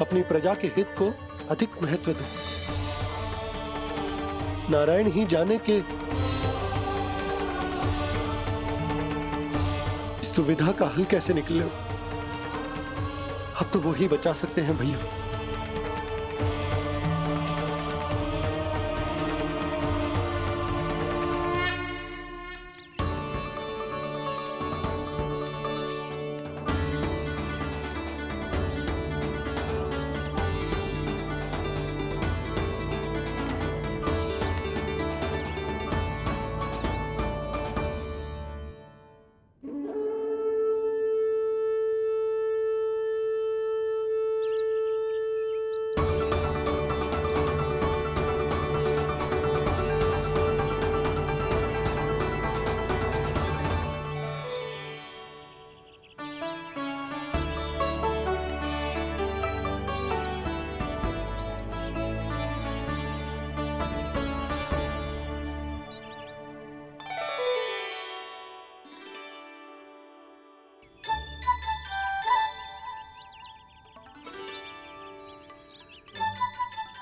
अपनी प्रजा के हित को अधिक महत्व दूं। नारायण ही जाने के इस दुविधा का हल कैसे निकले। अब तो वो ही बचा सकते हैं भैया।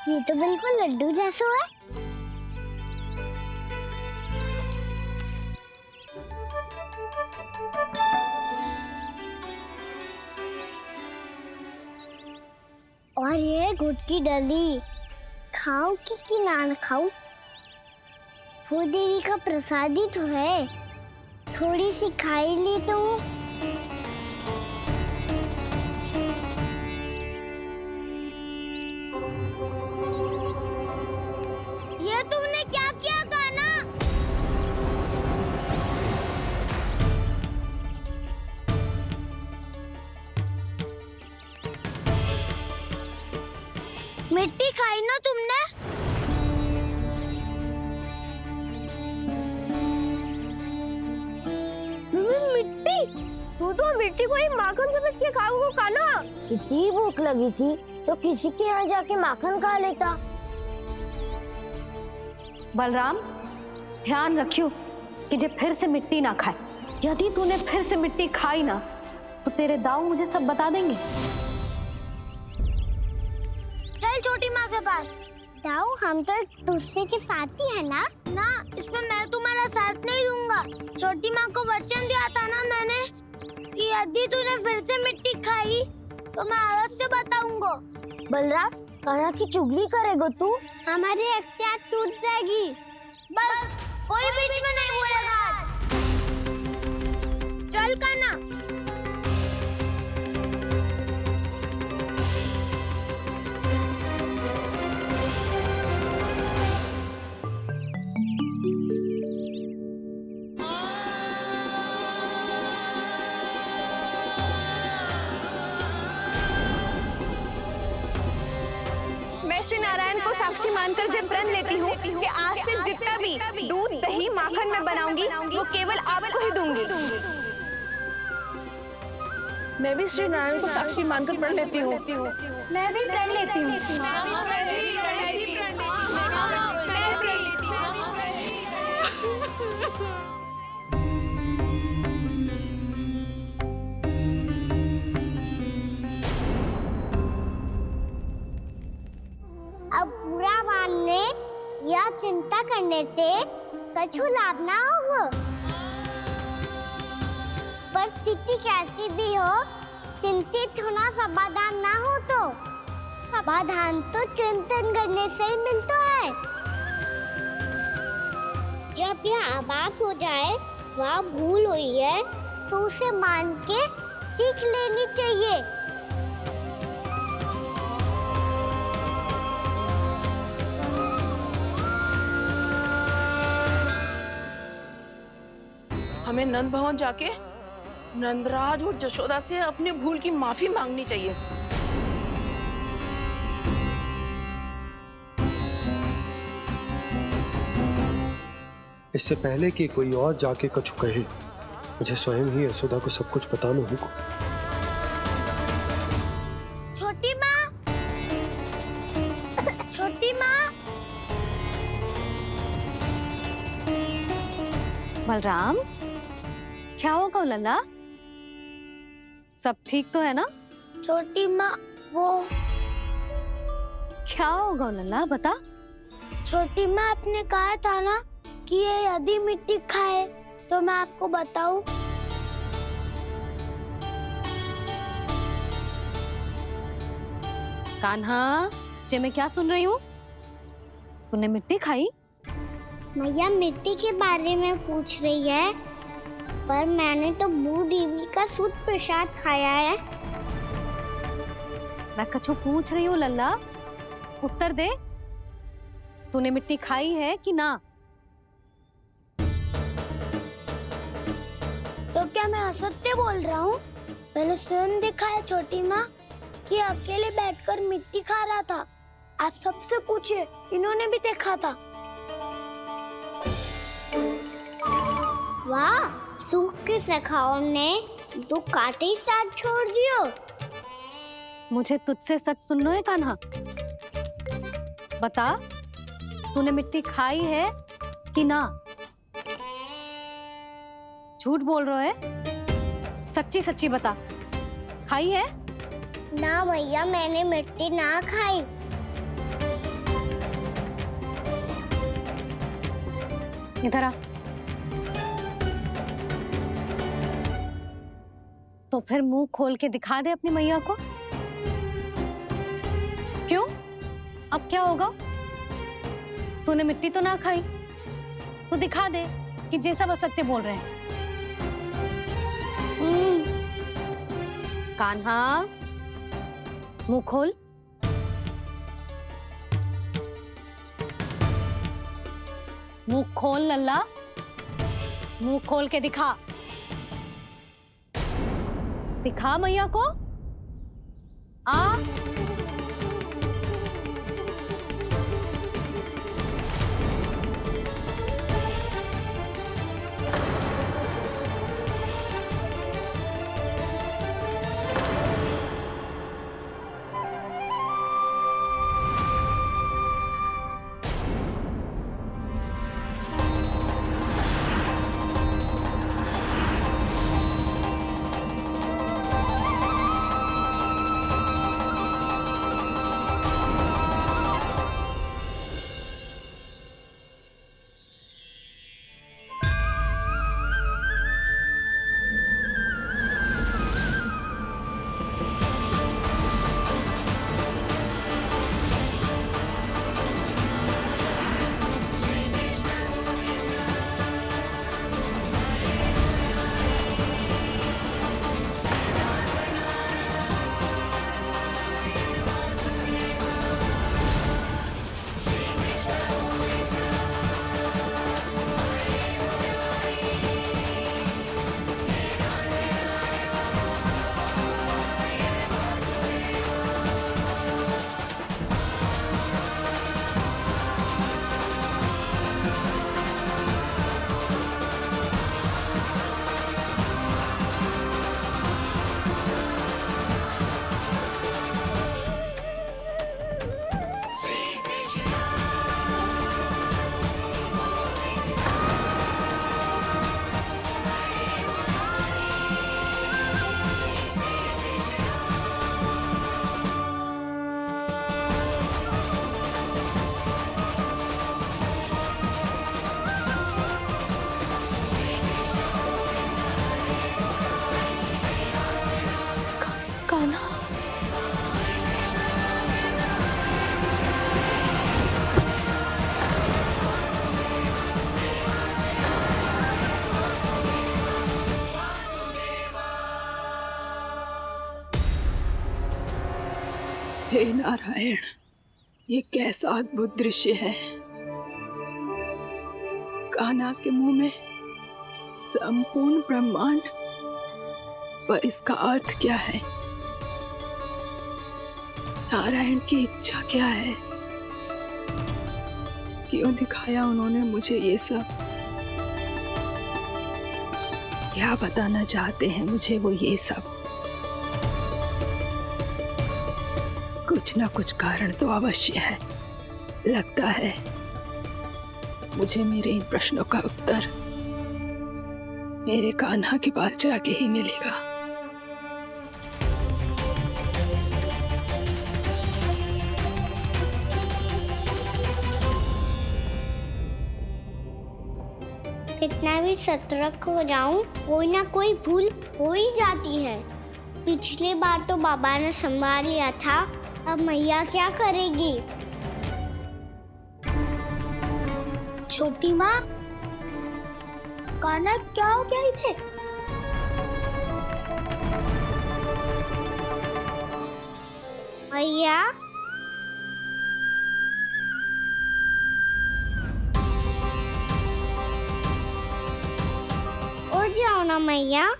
ये तो बिल्कुल लड्डू जैसा है। और ये गुड़ की डली खाओ कि ना खाओ, वो देवी का प्रसाद ही तो है। थोड़ी सी खाई ली तो ये तुमने क्या किया कान्हा? मिट्टी खाई ना तुमने? मिट्टी? तू तो मिट्टी को ही माखन से मिट के खाओगे कान्हा। कितनी भूख लगी थी तो किसी के यहाँ जाके माखन खा लेता।
बलराम, ध्यान रखियो कि जे फिर से मिट्टी ना खाए। यदि तूने फिर से मिट्टी खाई ना तो तेरे दाऊ मुझे सब बता देंगे।
चल छोटी माँ के पास। दाऊ, हम तो एक दूसरे के साथी है ना? ना, इसमें मैं तुम्हारा साथ नहीं दूंगा। छोटी माँ को वचन दिया था ना मैंने कि यदि तूने फिर से मिट्टी खाई तो मैं अवश्य बताऊंगा। बलराम, कान्हा की चुगली करेगा तू? हमारी अख्तियार टूट जाएगी। बस कोई बीच में नहीं बोलेगा आज। चल कान्हा।
मैं श्री नारायण को साक्षी मानकर जब प्रण लेती हूँ कि आज से जितना भी दूध, दही, माखन मैं बनाऊंगी वो केवल आपको ही दूंगी। मैं भी श्री नारायण को साक्षी मानकर प्रण लेती हूँ।
मैं भी प्रण लेती हूँ।
अब बुरा मानने या चिंता करने से कछु लाभ ना होगा। परिस्थिति कैसी भी हो, चिंतित होना समाधान ना हो तो समाधान तो चिंतन करने से ही मिलता है। जब यह आभास हो जाए वह भूल हुई है तो उसे मान के सीख लेनी चाहिए।
हमें नंद भवन जाके नंदराज और जशोदा से अपनी भूल की माफी मांगनी चाहिए।
इससे पहले कि कोई और जाके कछु कहे, मुझे स्वयं ही यशोदा को सब कुछ बताना होगा।
छोटी माँ, छोटी माँ।
बलराम, क्या होगा लल्ला? सब ठीक तो है ना?
छोटी माँ वो
क्या होगा लल्ला, बता।
छोटी माँ आपने कहा था ना कि ये यदि मिट्टी खाए तो मैं आपको बताऊं।
कान्हा, जे मैं क्या सुन रही हूँ? तूने मिट्टी खाई?
मैया मिट्टी के बारे में पूछ रही है, पर मैंने तो भू देवी का शुद्ध प्रसाद खाया है।
मैं कछु पूछ रही हूँ लल्ला, उत्तर दे। तूने मिट्टी खाई है कि ना?
तो क्या मैं असत्य बोल रहा हूँ? मैंने स्वयं देखा है छोटी माँ कि अकेले बैठकर मिट्टी खा रहा था। आप सबसे पूछिए, इन्होंने भी देखा था। वाह, सूख के सखाओं ने 2 कांटे ही साथ छोड़ दियो।
मुझे तुझसे सच सुनना है कान्हा। बता, तूने मिट्टी खाई है कि ना? झूठ बोल रहा है, सच्ची सच्ची बता, खाई है?
ना भैया, मैंने मिट्टी ना खाई।
इधर आ। तो फिर मुंह खोल के दिखा दे अपनी मैया को। क्यों? अब क्या होगा? तूने मिट्टी तो ना खाई, तो दिखा दे कि जे सब असत्य बोल रहे हैं। कान्हा, मुंह खोल। मुंह खोल लल्ला, मुंह खोल के दिखा। दिखा मैया को। आ
हे नारायण, ये कैसा अद्भुत दृश्य है। कान्हा के मुंह में संपूर्ण ब्रह्मांड, पर इसका अर्थ क्या है? नारायण की इच्छा क्या है? क्यों दिखाया उन्होंने मुझे ये सब? क्या बताना चाहते हैं मुझे वो ये सब? कुछ ना कुछ कारण तो अवश्य है। लगता है मुझे मेरे इन प्रश्नों का उत्तर मेरे कान्हा के पास जाके ही मिलेगा।
कितना भी सतर्क हो जाऊं, कोई ना कोई भूल हो ही जाती है। पिछली बार तो बाबा ने संभाल लिया था, अब मैया क्या करेगी? छोटी माँ, कान्हा क्या हो गया इधर? मैया, उठ जाओ ना मैया।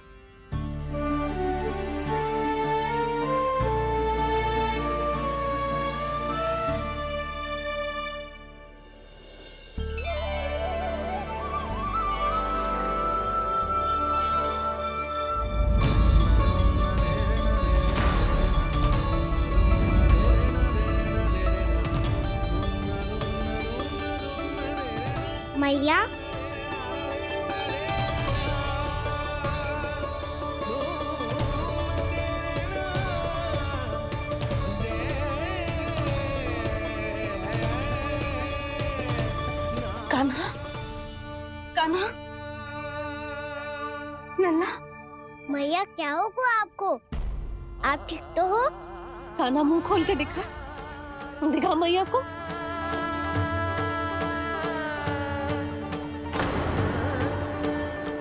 मैया,
कान्हा, कान्हा, लल्ला।
मैया क्या होगा आपको? आप ठीक तो हो?
कान्हा मुंह खोल के दिखा, दिखा मैया को।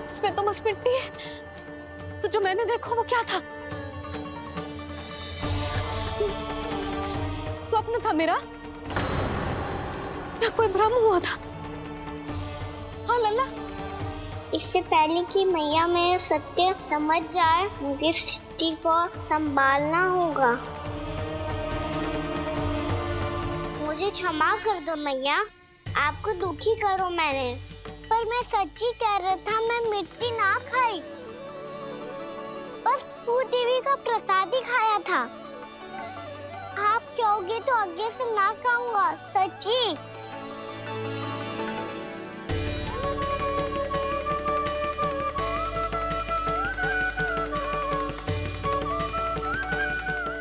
इसमें तो बस मिट्टी है, तो जो मैंने देखा वो क्या था? स्वप्न था मेरा या कोई भ्रम हुआ था? हाँ लल्ला,
इससे पहले कि मैया मेरे सत्य समझ जाए, मुझे स्थिति को संभालना होगा। मुझे क्षमा कर दो मैया, आपको दुखी करो मैंने, पर मैं सच्ची कह रहा था, मैं मिट्टी ना खाई, बस भूदेवी का प्रसाद ही खाया था। आप कहोगे तो आगे से ना खाऊंगा, सच्ची।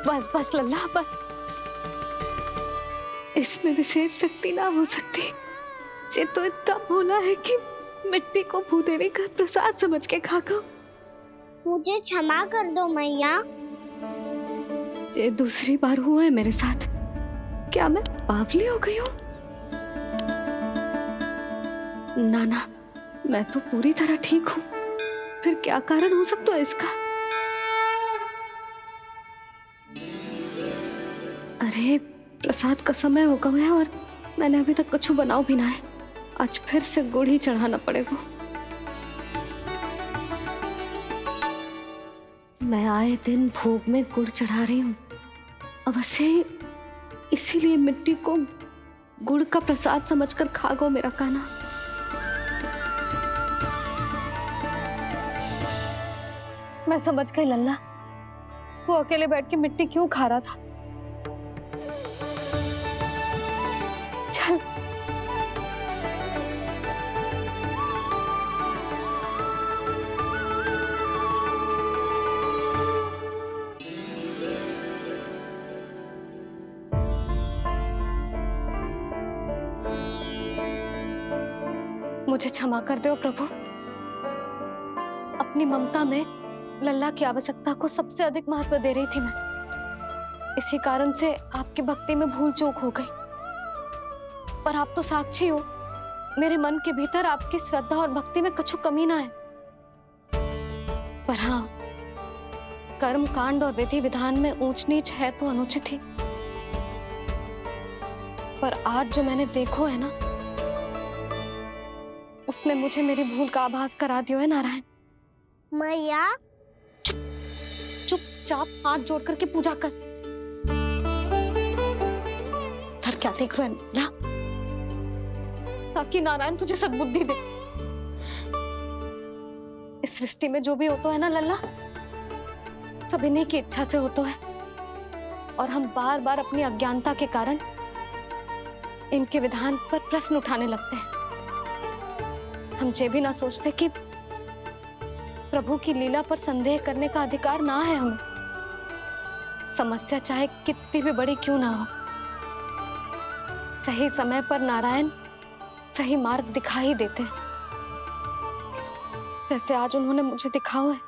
बस बस लल्ला, बस। इसमें विशेष शक्ति ना हो सकती। ये तो इतना भोला है कि मिट्टी को भूदेवी का प्रसाद समझ के खा गया।
मुझे क्षमा कर दो मैया।
ये दूसरी बार हुआ है मेरे साथ। क्या मैं बावली हो गई हूँ? ना ना, मैं तो पूरी तरह ठीक हूँ। फिर क्या कारण हो सकता है इसका? अरे प्रसाद का समय हो गया है और मैंने अभी तक कुछ बनाओ भी ना है। आज फिर से गुड़ ही चढ़ाना पड़ेगा। मैं आए दिन भोग में गुड़ चढ़ा रही हूँ, अवश्य इसीलिए मिट्टी को गुड़ का प्रसाद समझकर खा गो मेरा कान्हा। मैं समझ गई लल्ला, वो अकेले बैठ के मिट्टी क्यों खा रहा था। चल मुझे क्षमा कर दो प्रभु। अपनी ममता में लल्ला की आवश्यकता को सबसे अधिक महत्व दे रही थी मैं। इसी कारण से आपकी भक्ति में भूल चूक हो गई। पर आप तो साक्षी हो, मेरे मन के भीतर आपकी श्रद्धा और भक्ति में कुछ कमी ना है। पर हाँ, कर्म कांड और विधि विधान में ऊंच नीच है तो अनुचित ही। पर आज जो मैंने देखो है ना, उसने मुझे मेरी भूल का आभास करा दिया है नारायण।
मैया,
चुपचाप हाथ जोड़ करके पूजा कर। सर क्या देख रहे हैं ना? ताकि नारायण तुझे सद्बुद्धि दे। इस सृष्टि में जो भी होता है ना लल्ला, सब इन्हीं की इच्छा से होता है। और हम बार बार अपनी अज्ञानता के कारण इनके विधान पर प्रश्न उठाने लगते हैं। हम ये भी ना सोचते कि प्रभु की लीला पर संदेह करने का अधिकार ना है हमें। समस्या चाहे कितनी भी बड़ी क्यों ना हो, सही समय पर नारायण सही मार्ग दिखा ही देते हैं। जैसे आज उन्होंने मुझे दिखा है।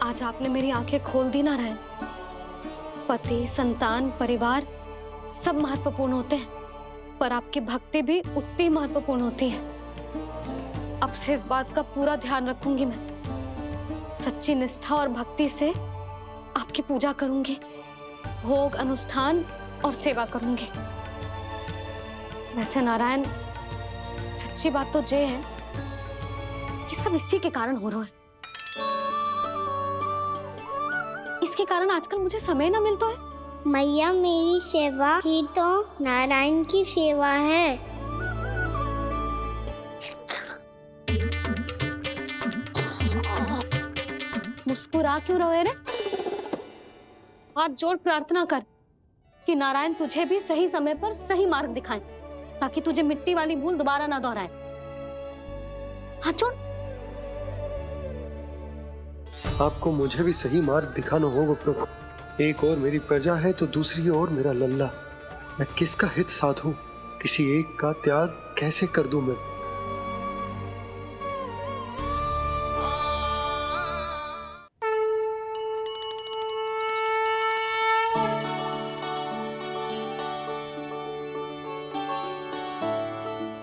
आज आपने मेरी आंखें खोल दी नारायण। पति, संतान, परिवार सब महत्वपूर्ण होते हैं, पर आपकी भक्ति भी उतनी महत्वपूर्ण होती है। अब से इस बात का पूरा ध्यान रखूंगी मैं। सच्ची निष्ठा और भक्ति से आपकी पूजा करूंगी, भोग, अनुष्ठान और सेवा करूंगी। वैसे नारायण, सच्ची बात तो ये है कि सब इसी के कारण हो रहा है। इसके कारण आजकल मुझे समय ना मिलता है।
मैया, मेरी सेवा ही तो नारायण की सेवा है।
मुस्कुरा क्यों रहे रे? हाथ जोड़ प्रार्थना कर कि नारायण तुझे भी सही समय पर सही मार्ग दिखाएं, ताकि तुझे मिट्टी वाली भूल दोबारा ना दोहराए। हाथ जोड़।
आपको मुझे भी सही मार्ग दिखाना होगा प्रभु। एक और मेरी प्रजा है तो दूसरी ओर मेरा लल्ला। मैं किसका हित साधूं? किसी एक का त्याग कैसे कर दूं मैं?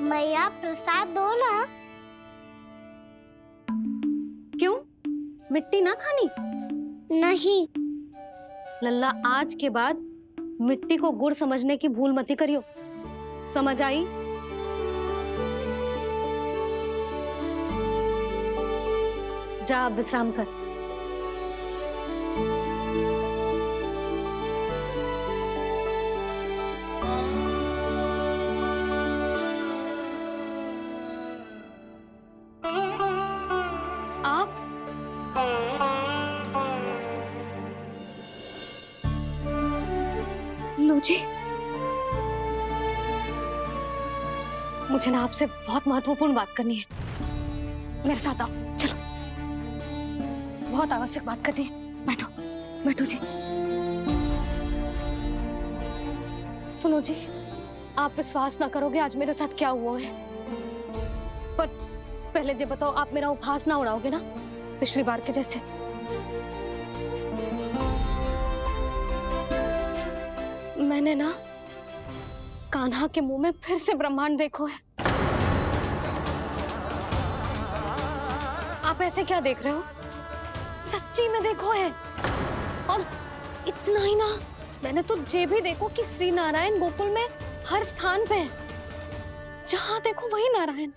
मैया, प्रसाद दो ना।
क्यों? मिट्टी ना खानी?
नहीं।
लल्ला, आज के बाद मिट्टी को गुड़ समझने की भूल मत करियो। समझ आई? जा अब विश्राम कर। जी, मुझे ना आपसे बहुत महत्वपूर्ण बात करनी है। मेरे साथ आओ, चलो। बहुत आवश्यक बात करनी है। बैठो, बैठो जी। सुनो जी, आप विश्वास ना करोगे आज मेरे साथ क्या हुआ है। पर पहले ये बताओ, आप मेरा उपहास ना उड़ाओगे ना पिछली बार के जैसे? मैंने ना कान्हा के मुंह में फिर से ब्रह्मांड देखो है। आप ऐसे क्या देख रहे हो? सच्ची में देखो है। और इतना ही ना, मैंने तो ये भी देखो कि श्री नारायण गोकुल में हर स्थान पे है। जहां देखो वही नारायण।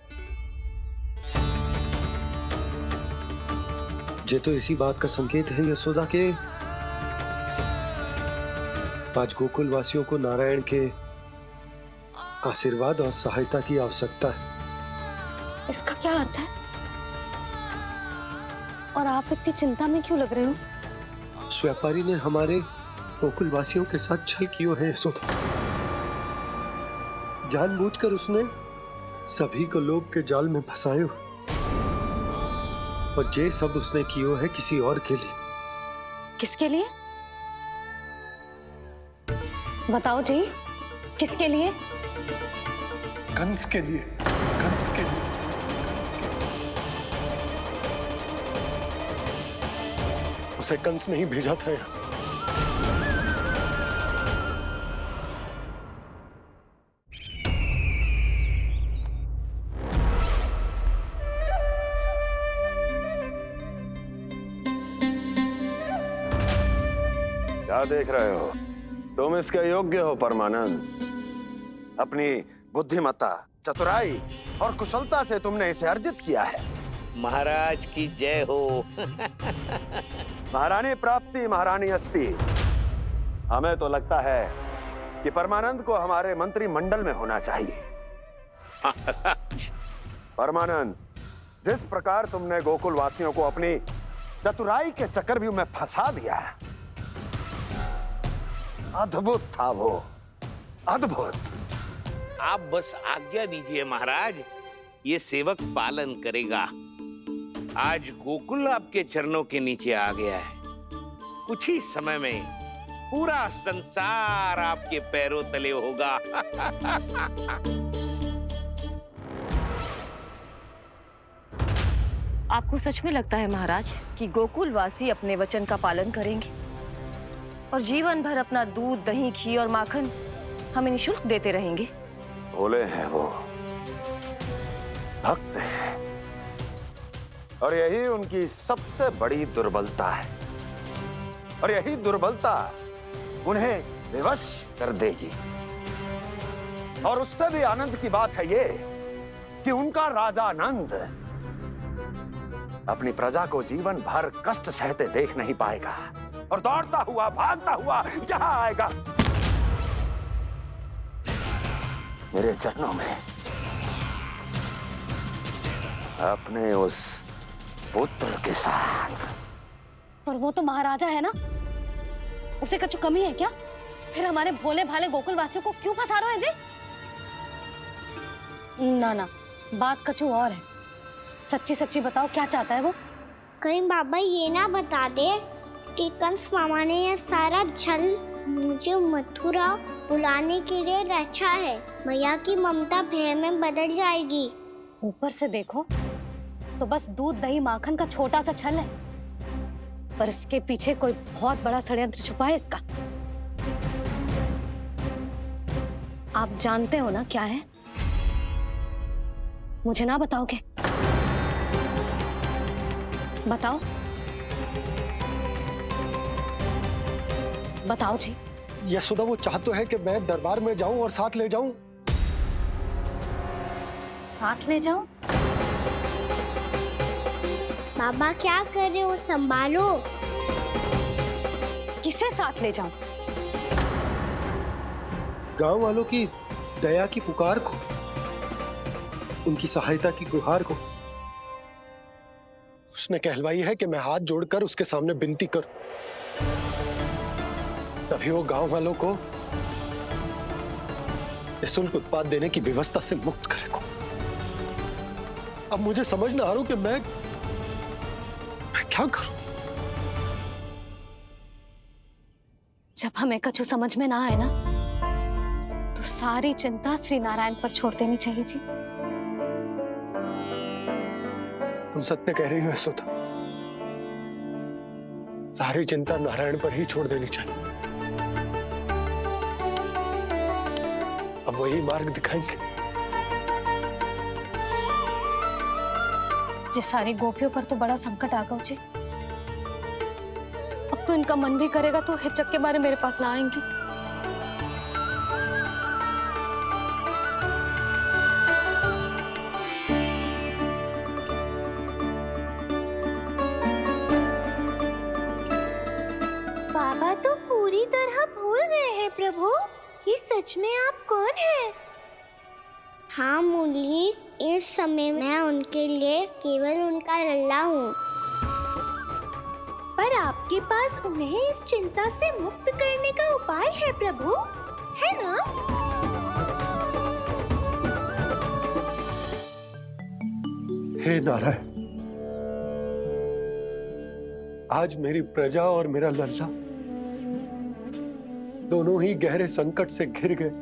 ये तो इसी बात का संकेत है यशोदा के आज गोकुल वासियों को नारायण के आशीर्वाद और सहायता की आवश्यकता है।
इसका क्या अर्थ है? और आप इतनी चिंता में क्यों लग रहे हो?
उस व्यापारी ने हमारे गोकुल वासियों के साथ छल किया है यशोदा। जानबूझकर उसने सभी को लोभ के जाल में फंसायो, और ये सब उसने किया है किसी और के लिए।
किसके लिए? बताओ जी, किसके लिए?
कंस के लिए। कंस के लिए। उसे कंस नहीं भेजा था यहाँ।
क्या देख रहे हो? तुम इसके योग्य हो परमानंद। अपनी बुद्धिमत्ता, चतुराई और कुशलता से तुमने इसे अर्जित किया है।
महाराज की जय हो।
महारानी प्राप्ति महारानी अस्ति। हमें तो लगता है कि परमानंद को हमारे मंत्रिमंडल में होना चाहिए। परमानंद, जिस प्रकार तुमने गोकुल वासियों को अपनी चतुराई के चक्रव्यूह में फंसा दिया, अद्भुत था वो, अद्भुत।
आप बस आज्ञा दीजिए महाराज, ये सेवक पालन करेगा। आज गोकुल आपके चरणों के नीचे आ गया है। कुछ ही समय में पूरा संसार आपके पैरों तले होगा।
आपको सच में लगता है महाराज कि गोकुलवासी अपने वचन का पालन करेंगे और जीवन भर अपना दूध, दही, घी और माखन हमें निःशुल्क देते रहेंगे?
भोले हैं वो, भक्त हैं, और यही उनकी सबसे बड़ी दुर्बलता है। और यही दुर्बलता उन्हें विवश कर देगी। और उससे भी आनंद की बात है ये कि उनका राजा नंद अपनी प्रजा को जीवन भर कष्ट सहते देख नहीं पाएगा और दौड़ता हुआ, भागता हुआ यहाँ आएगा मेरे चरणों में, अपने उस पुत्र के साथ।
पर वो तो महाराजा है ना, उसे कुछ कमी है क्या? फिर हमारे भोले भाले गोकुल वासियों को क्यों फंसा रहे हैं जी? ना ना, बात कछु और है। सच्ची सच्ची बताओ, क्या चाहता है वो?
कहीं बाबा ये ना बता दे कि कंस मामा ने यह सारा छल मुझे मथुरा बुलाने के लिए रचा है। मैया की ममता भय में बदल जाएगी।
ऊपर से देखो तो बस दूध, दही, माखन का छोटा सा छल है, पर इसके पीछे कोई बहुत बड़ा षड्यंत्र छुपा है इसका। आप जानते हो ना क्या है? मुझे ना बताओगे? बताओ बताओ जी।
यशोदा, वो चाह तो है कि मैं दरबार में जाऊं और साथ ले जाऊं।
साथ ले जाऊं?
बाबा क्या कर रहे हो, संभालो।
किसे साथ ले जाऊं?
गांव वालों की दया की पुकार को, उनकी सहायता की गुहार को। उसने कहलवाई है कि मैं हाथ जोड़कर उसके सामने विनती करूं, तभी वो गांव वालों को निःशुल्क उत्पाद देने की व्यवस्था से मुक्त करेगा। अब मुझे समझ ना आ रहा कि मैं क्या करूं।
जब हमें कछु समझ में ना आए ना, तो सारी चिंता श्री नारायण पर छोड़ देनी चाहिए जी।
तुम सत्य कह रही हो यशोदा, सारी चिंता नारायण पर ही छोड़ देनी चाहिए। अब वही मार्ग दिखाएंगे।
जिस सारी गोपियों पर तो बड़ा संकट आ गया जी। अब तो इनका मन भी करेगा तो हिचक के बारे मेरे पास ना आएंगी।
बाबा तो पूरी तरह भूल गए हैं प्रभु, ये सच में आप कौन हैं? हाँ मुरली, इस समय मैं उनके लिए केवल उनका लल्ला हूँ। पर आपके पास उन्हें इस चिंता से मुक्त करने का उपाय है प्रभु, है ना?
हे नारायण, आज मेरी प्रजा और मेरा लल्ला दोनों ही गहरे संकट से घिर गए।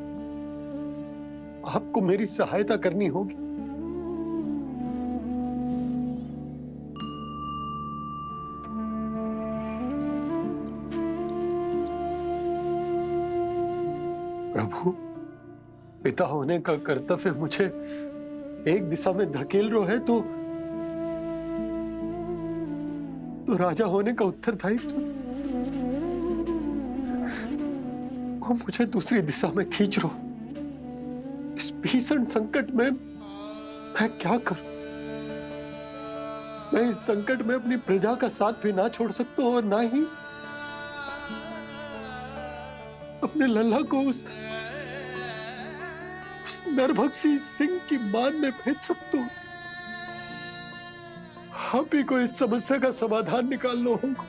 आपको मेरी सहायता करनी होगी। प्रभु, पिता होने का कर्तव्य मुझे एक दिशा में धकेल रहा है तो राजा होने का उत्तरदायित्व वो मुझे दूसरी दिशा में खींच रहा। इस भीषण संकट में मैं क्या करूं? मैं इस संकट में अपनी प्रजा का साथ भी ना छोड़ सकता हूं और ना ही अपने लल्ला को उस नरभक्षी सिंह की मान में भेज सकता हूं। आप ही को इस समस्या का समाधान निकालना होगा।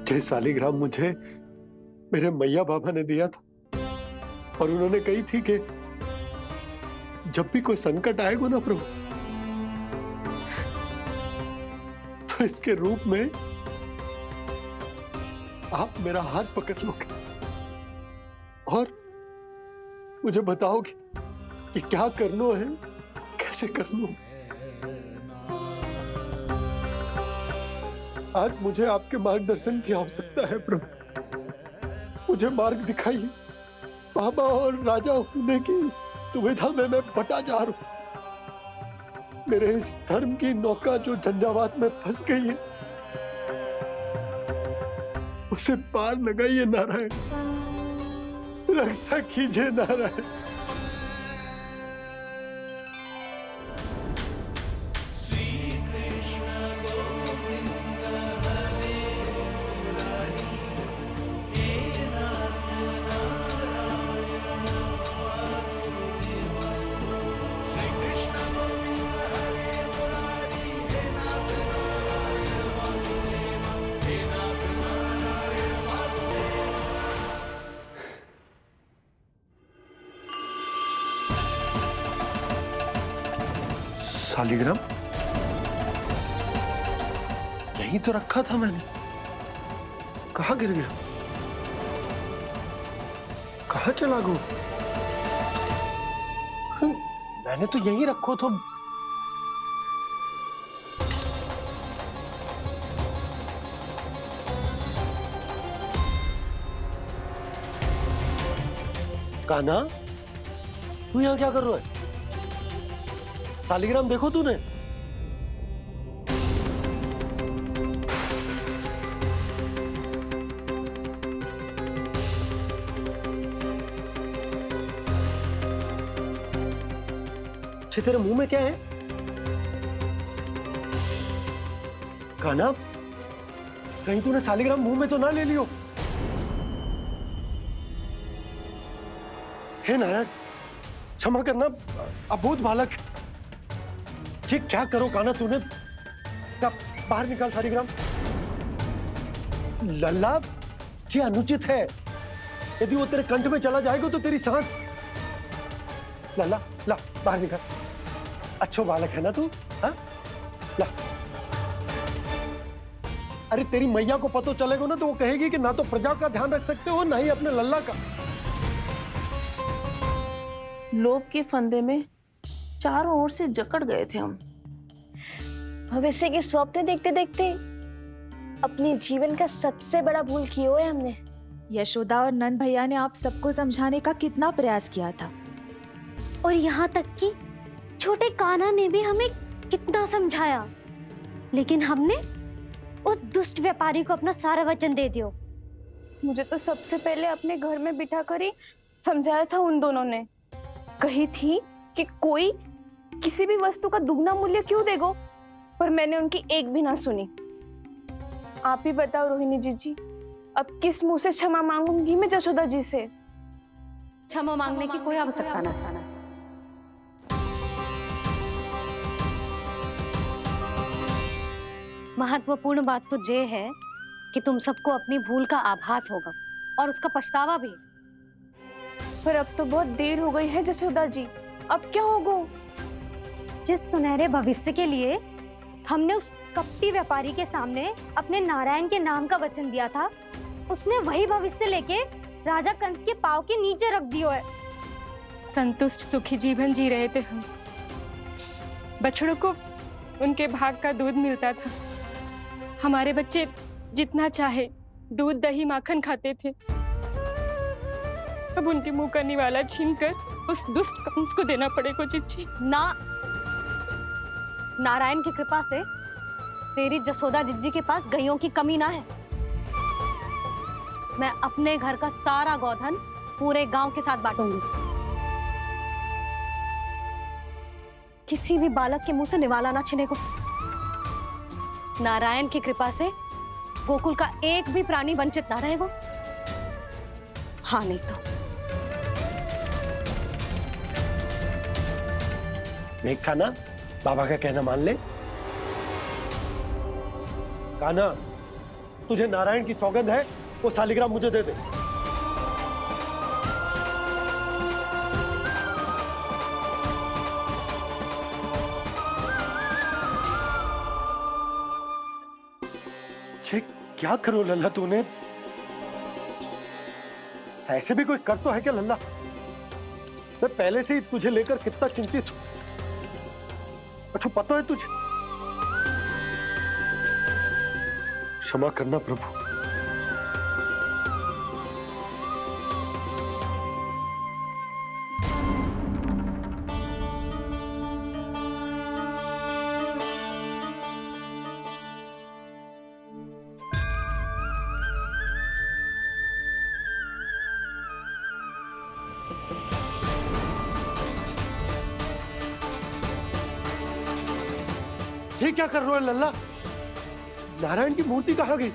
जय शालिग्राम मुझे मेरे मैया बाबा ने दिया था और उन्होंने कही थी कि जब भी कोई संकट आएगा ना प्रभु, तो इसके रूप में आप मेरा हाथ पकड़ लोगे और मुझे बताओगे कि क्या करना है, कैसे कर लूं? आज मुझे आपके मार्गदर्शन की आवश्यकता है प्रभु। मुझे मार्ग दिखाइए। बाबा और राजा होने की दुविधा में मैं बटा जा रहा हूं। मेरे इस धर्म की नौका जो झंझावात में फंस गई है, उसे पार लगाइए नारायण। रक्षा कीजिए नारायण। शालिग्राम यहीं तो रखा था मैंने। कहाँ गिर गया? कहाँ चला गया? मैंने तो यहीं रखो तो। कान्हा, तू यहाँ क्या कर रहा है? शालिग्राम देखो तूने? अच्छे, तेरे मुंह में क्या है? कान्हा, कहीं तूने शालिग्राम मुंह में तो ना ले लियो? हे नारायण, क्षमा करना, अबोध बालक। जी क्या करो कान्हा तूने? कब बाहर निकाल शालिग्राम। लल्ला, जी अनुचित है। यदि वो तेरे कंठ में चला जाएगा तो तेरी सांस। लल्ला, ला बाहर निकाल। अच्छो बालक है ना तू? हाँ, ला। अरे तेरी मैया को पता चलेगा ना तो वो कहेगी कि ना तो प्रजा का ध्यान रख सकते हो, ना ही अपने लल्ला का।
लोभ के फंदे में चारों ओर से जकड़ गए थे हम।
भविष्य के स्वप्न देखते देखते अपने जीवन का सबसे बड़ा भूल किया है हमने।
यशोदा और नंद भैया ने आप सबको समझाने का कितना प्रयास किया था,
और यहाँ तक कि छोटे कान्हा ने भी हमें कितना समझाया, लेकिन हमने उस दुष्ट व्यापारी को अपना सारा वचन दे दिया।
मुझे तो सबसे पहले अपने घर में बिठा कर ही समझाया था उन दोनों ने। कही थी कि कोई किसी भी वस्तु का दुगना मूल्य क्यों देगा, पर मैंने उनकी एक भी ना सुनी। आप ही बताओ रोहिणी जी, अब किस मुंह से क्षमा मांगूंगी मैं जशोदा जी से?
क्षमा मांगने की कोई आवश्यकता ना। महत्वपूर्ण बात तो ये है कि तुम सबको अपनी भूल का आभास होगा और उसका पछतावा भी।
पर अब तो बहुत देर हो गई है जशोदा जी, अब क्या होगा?
जिस सुनहरे भविष्य के लिए हमने उस कपटी व्यापारी के सामने अपने नारायण के नाम का वचन दिया था, उसने वही भविष्य लेके राजा कंस के पांव के नीचे रख दिया है।
संतुष्ट सुखी जीवन जी रहे थे हम। बछड़ों को उनके भाग का दूध मिलता था। हमारे बच्चे जितना चाहे दूध दही माखन खाते थे। अब उनके मुंह का निवाला छीनकर उस दुष्ट कंस को देना पड़ेगा चिच्ची।
ना, नारायण की कृपा से तेरी जसोदा जिज्जी के पास गैयों की कमी ना है। मैं अपने घर का सारा गोधन पूरे गांव के साथ बांटूंगी। किसी भी बालक के मुंह से निवाला ना छिने को। नारायण की कृपा से गोकुल का एक भी प्राणी वंचित ना रहेगा। हाँ नहीं तो
देख कान्हा, बाबा का कहना मान ले। कान्हा, तुझे नारायण की सौगंध है, वो शालिग्राम मुझे दे दे। क्या करो लल्ला तूने? ऐसे भी कोई कर तो है क्या लल्ला? मैं पहले से ही तुझे लेकर कितना चिंतित हूं। अच्छा पता है तुझे? क्षमा करना प्रभु। ये क्या कर रहे हो लल्ला? नारायण की मूर्ति कहाँ गई?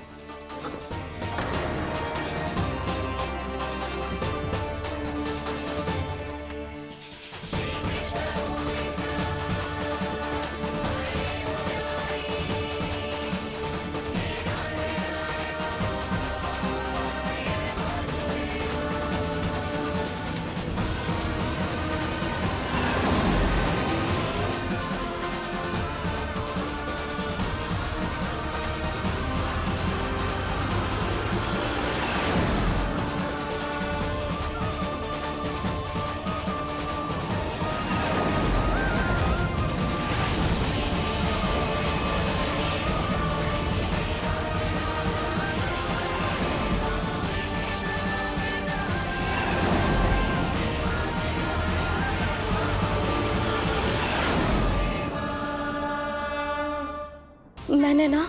मैंने ना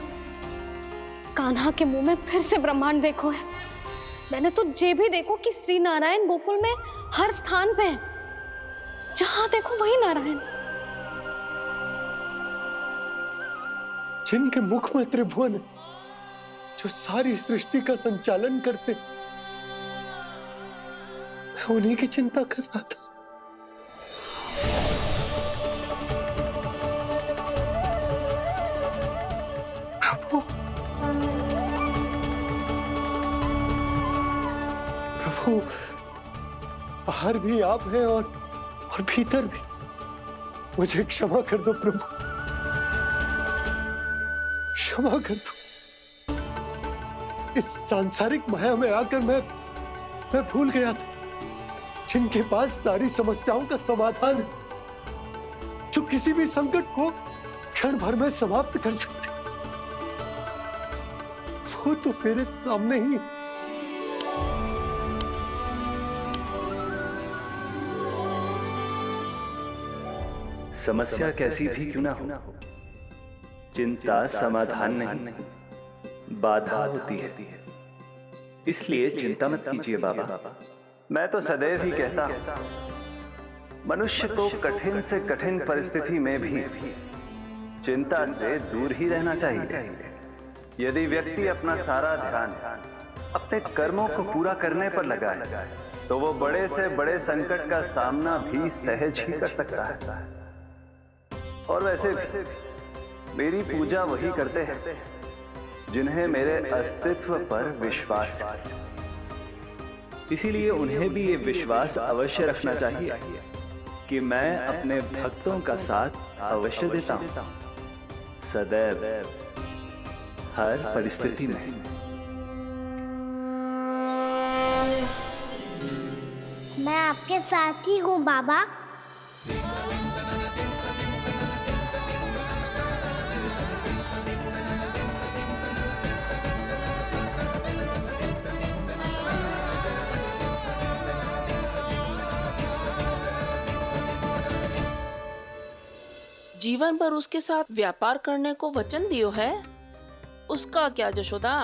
कान्हा के मुंह में फिर से ब्रह्मांड देखो है। मैंने तो ये भी देखो कि श्री नारायण गोकुल में हर स्थान पे है, जहां देखो वही नारायण।
जिनके मुख में त्रिभुवन है, जो सारी सृष्टि का संचालन करते, मैं उन्हीं की चिंता कर रहा था। प्रभु, प्रभु, बाहर भी आप हैं और भीतर भी। मुझे क्षमा कर दो प्रभु, क्षमा कर दो। इस सांसारिक माया में आकर मैं भूल गया था, जिनके पास सारी समस्याओं का समाधान है, जो किसी भी संकट को क्षण भर में समाप्त कर सकते, वो तो मेरे सामने ही।
समस्या कैसी भी क्यों ना हो, चिंता समाधान नहीं, बाधा होती है। इसलिए चिंता मत कीजिए बाबा। मैं तो सदैव ही कहता हूं, मनुष्य को कठिन से कठिन परिस्थिति में भी चिंता से दूर ही रहना चाहिए। यदि व्यक्ति अपना सारा ध्यान अपने कर्मों को पूरा करने पर लगाए, तो वो बड़े से बड़े संकट का सामना भी सहज ही कर सकता है। और वैसे भी मेरी पूजा वही करते हैं जिन्हें मेरे अस्तित्व पर विश्वास है। इसीलिए उन्हें भी ये विश्वास अवश्य रखना चाहिए कि मैं अपने भक्तों का साथ अवश्य देता हूं, सदैव, हर परिस्थिति में।
मैं आपके साथ ही हूँ बाबा।
जीवन भर उसके साथ व्यापार करने को वचन दियो है, उसका क्या जशोदा?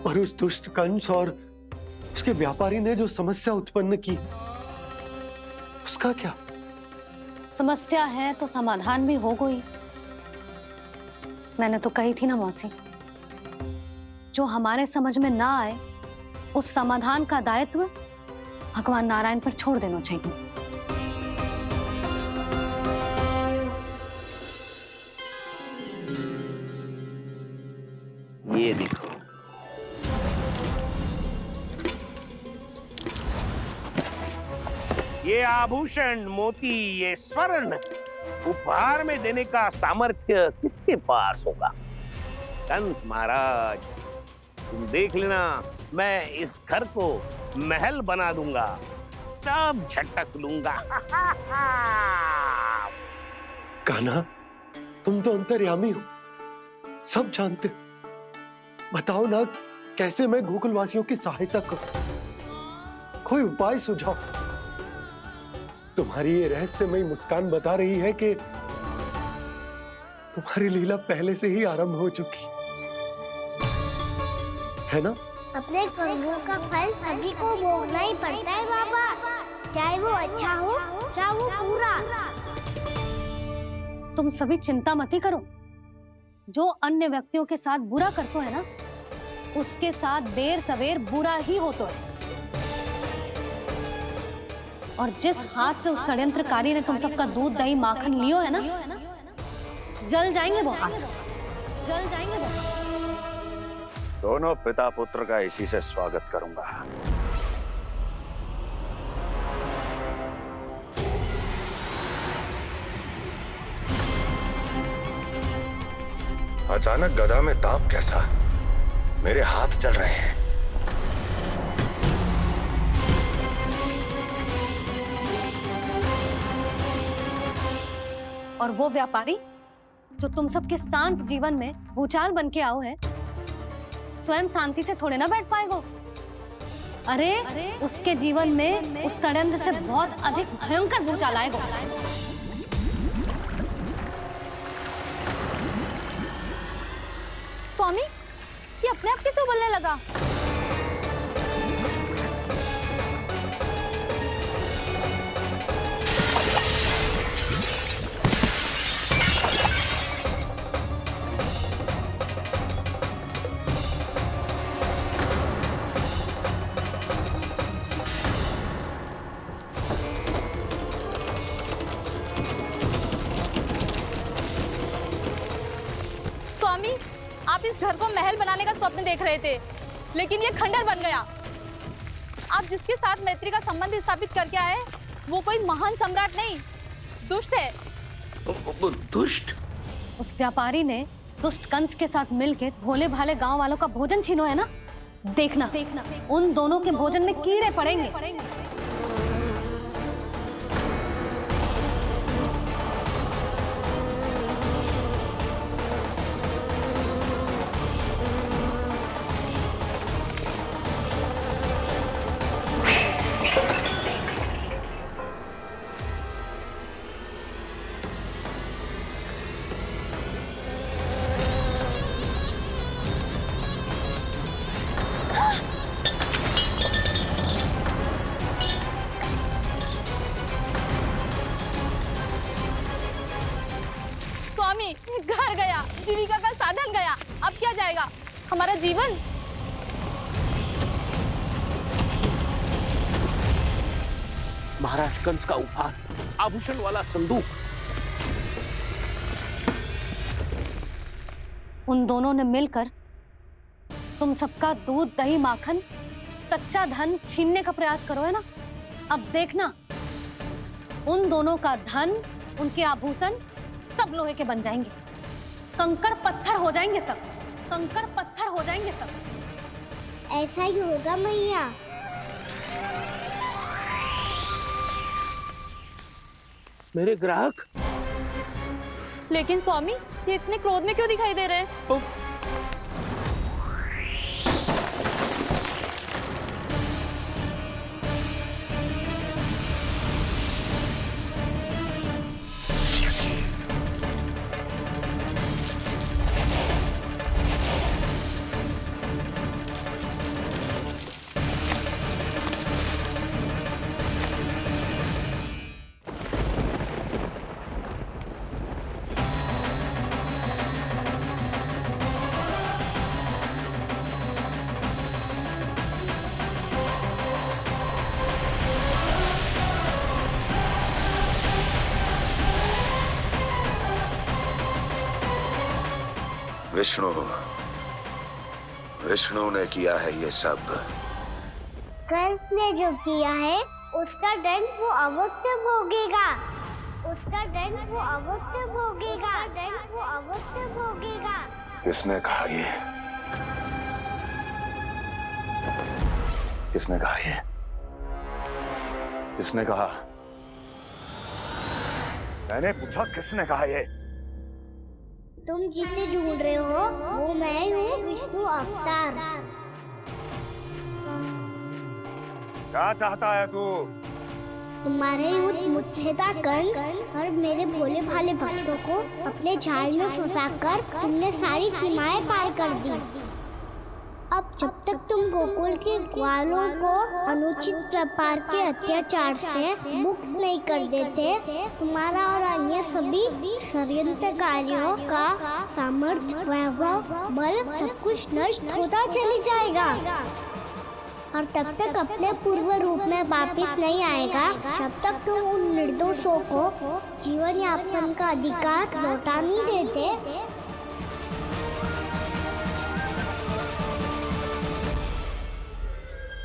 और उस दुष्ट कंस और उसके व्यापारी ने जो समस्या उत्पन्न की, उसका क्या?
समस्या है तो समाधान भी हो गई। मैंने तो कही थी ना मौसी, जो हमारे समझ में ना आए उस समाधान का दायित्व भगवान नारायण पर छोड़ देना चाहिए।
ये देखो,
ये आभूषण, मोती, ये स्वर्ण उपहार में देने का सामर्थ्य किसके पास होगा? कंस महाराज, तुम देख लेना, मैं इस घर को महल बना दूंगा, सब झटक लूंगा।
कान्हा, तुम तो अंतर्यामी हो, सब जानते हो। बताओ ना, कैसे मैं गोकुलवासियों की सहायता करूं? कोई उपाय सुझाओ। तुम्हारी ये रहस्यमयी मुस्कान बता रही है कि तुम्हारी लीला पहले से ही आरंभ हो चुकी है ना?
अपने कर्मों का फल सभी को भोगना ही पड़ता है बाबा, चाहे वो अच्छा हो चाहे वो बुरा।
तुम सभी चिंता मत ही करो। जो अन्य व्यक्तियों के साथ बुरा करते है ना, उसके साथ देर सवेर बुरा ही होता है। और जिस हाथ से उस षड्यंत्रकारी ने तुम सबका दूध दही माखन लियो है ना, जल जाएंगे वो हाथ, जल जाएंगे वो हाथ।
दोनों पिता पुत्र का इसी से स्वागत करूंगा।
अचानक गदा में ताप कैसा? मेरे हाथ चल रहे हैं।
और वो व्यापारी जो तुम सबके शांत जीवन में भूचाल बन के आओ है, स्वयं शांति से थोड़े ना बैठ पाएगो। अरे उसके जीवन में उस षड्यंत्र से बहुत अधिक भयंकर भूचाल आएगा।
स्वामी, ये अपने आप कैसे बोलने लगा? स्वामी, आप इस घर को महल बनाने का स्वप्न देख रहे थे, लेकिन ये खंडर बन गया। आप जिसके साथ मैत्री का संबंध स्थापित करके आए, वो कोई महान सम्राट नहीं, दुष्ट है।
दुष्ट?
उस व्यापारी ने दुष्ट कंस के साथ मिलकर भोले भाले गांव वालों का भोजन छीनो है ना। देखना उन दोनों के भोजन में कीड़े पड़ेंगे।
घर गया, जीविका का साधन गया, अब क्या जाएगा हमारा जीवन?
महाराज कंस का उपहार, आभूषण वाला संदूक।
उन दोनों ने मिलकर तुम सबका दूध दही माखन सच्चा धन छीनने का प्रयास करो है ना। अब देखना उन दोनों का धन, उनके आभूषण सब लोहे के बन जाएंगे, कंकड़ पत्थर हो जाएंगे सब, कंकड़ पत्थर हो जाएंगे सब।
ऐसा ही होगा मैया।
मेरे ग्राहक।
लेकिन स्वामी, ये इतने क्रोध में क्यों दिखाई दे रहे हैं?
विष्णु ने किया है ये सब।
कंस ने जो किया है उसका दंड वो अवश्य भोगेगा, उसका दंड वो अवश्य भोगेगा, दंड वो अवश्य भोगेगा।
किसने कहा ये? किसने कहा ये? किसने कहा?
मैंने पूछा किसने कहा ये?
तुम जिसे ढूंढ रहे हो वो मैं हूँ, विष्णु अवतार।
क्या चाहता है तू?
तुम्हारे युद्ध मुझसे था कंस और मेरे भोले भाले भक्तों को अपने जाल में फंसाकर तुमने सारी सीमाएं पार कर दी। अब जब तक तुम गोकुल के ग्वालों को अनुचित प्रकार के अत्याचार से मुक्त नहीं कर देते, तुम्हारा और अन्य सभी षड्यंत्रकारियों का सामर्थ्य, वैभव, बल सब कुछ नष्ट होता चली जाएगा और तब तक अपने पूर्व रूप में वापस नहीं आएगा जब तक तुम उन निर्दोषों को जीवन यापन का अधिकार लौटा नहीं देते।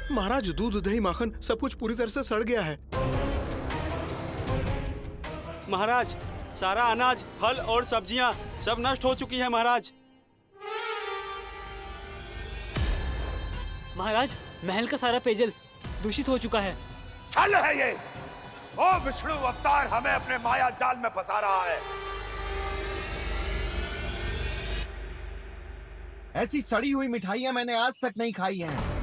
महाराज, दूध, दही, माखन सब कुछ पूरी तरह से सड़ गया है।
महाराज, सारा अनाज, फल और सब्जियां सब नष्ट हो चुकी है महाराज।
महाराज, महल का सारा पेयजल दूषित हो चुका है।
छल है ये। ओ विष्णु अवतार हमें अपने माया जाल में फंसा रहा है।
ऐसी सड़ी हुई मिठाइयां मैंने आज तक नहीं खाई हैं।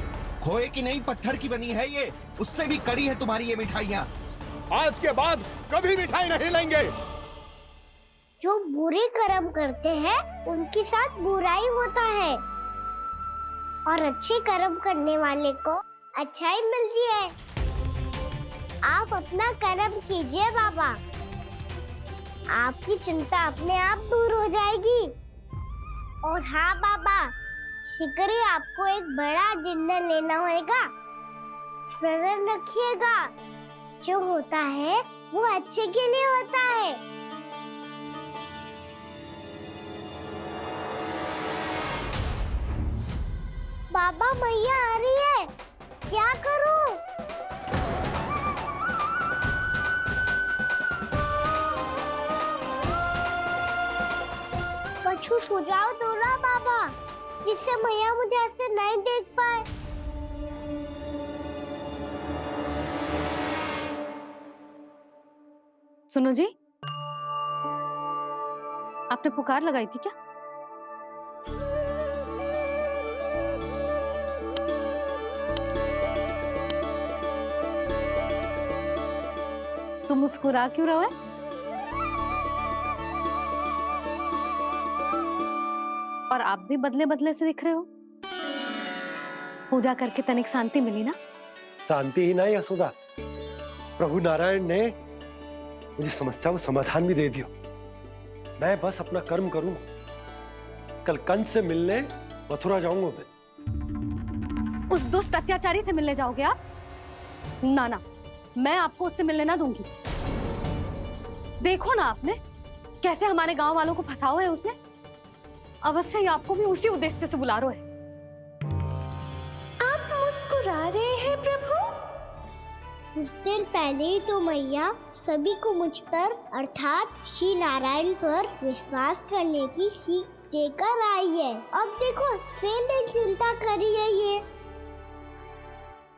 खोए की नहीं, पत्थर की बनी है ये, उससे भी कड़ी है तुम्हारी ये मिठाइयां।
आज के बाद कभी मिठाई नहीं लेंगे।
जो बुरे कर्म करते हैं उनके साथ बुराई होता है और अच्छे कर्म करने वाले को अच्छाई मिलती है। आप अपना कर्म कीजिए बाबा, आपकी चिंता अपने आप दूर हो जाएगी। और हाँ बाबा, शीघ्र ही आपको एक बड़ा डिनर लेना होगा। स्मरण रखिएगा, जो होता है वो अच्छे के लिए होता है। बाबा, मैया आ रही है, क्या करूं? कछु सुझाव दो ना बाबा, जिससे मैया मुझे ऐसे नहीं देख पाए।
सुनो जी, आपने पुकार लगाई थी क्या? तुम मुस्कुरा क्यों रहे हो? और आप भी बदले बदले से दिख रहे हो। पूजा करके तनिक शांति मिली ना?
शांति ही नहीं यशोदा, प्रभु नारायण ने मुझे समस्या को समाधान भी दे दिया। मैं बस अपना कर्म करूं। कल कंस से मिलने मथुरा जाऊंगा मैं।
उस दुष्ट अत्याचारी से मिलने जाओगे आप? ना ना, मैं आपको उससे मिलने ना दूंगी। देखो ना आपने कैसे हमारे गांव वालों को फंसाओ है उसने। अवश्य ही आपको भी उसी उद्देश्य से बुला रहा है।
आप मुस्कुरा रहे हैं प्रभु? कुछ देर पहले ही तो मैया सभी को मुझ पर अर्थात श्री नारायण पर विश्वास करने की सीख देकर आई है। अब देखो स्वयं भी चिंता करी है ये।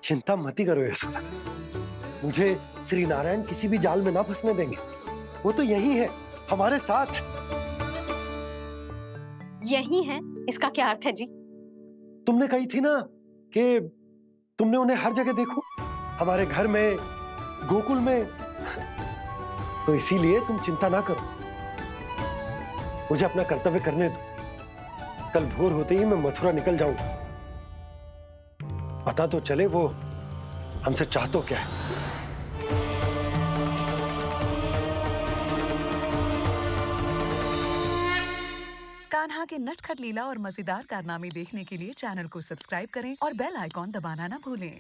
चिंता मत करो यशोदा, मुझे श्री नारायण किसी भी जाल में ना फंसने देंगे। वो तो यही है हमारे साथ।
यही है, इसका क्या अर्थ है जी?
तुमने कही थी ना कि तुमने उन्हें हर जगह देखो, हमारे घर में, गोकुल में। तो इसीलिए तुम चिंता ना करो, मुझे अपना कर्तव्य करने दो। कल भोर होते ही मैं मथुरा निकल जाऊंगा। पता तो चले वो हमसे चाहतो क्या है।
कान्हा के नटखट लीला और मजेदार कारनामे देखने के लिए चैनल को सब्सक्राइब करें और बेल आइकॉन दबाना ना भूलें।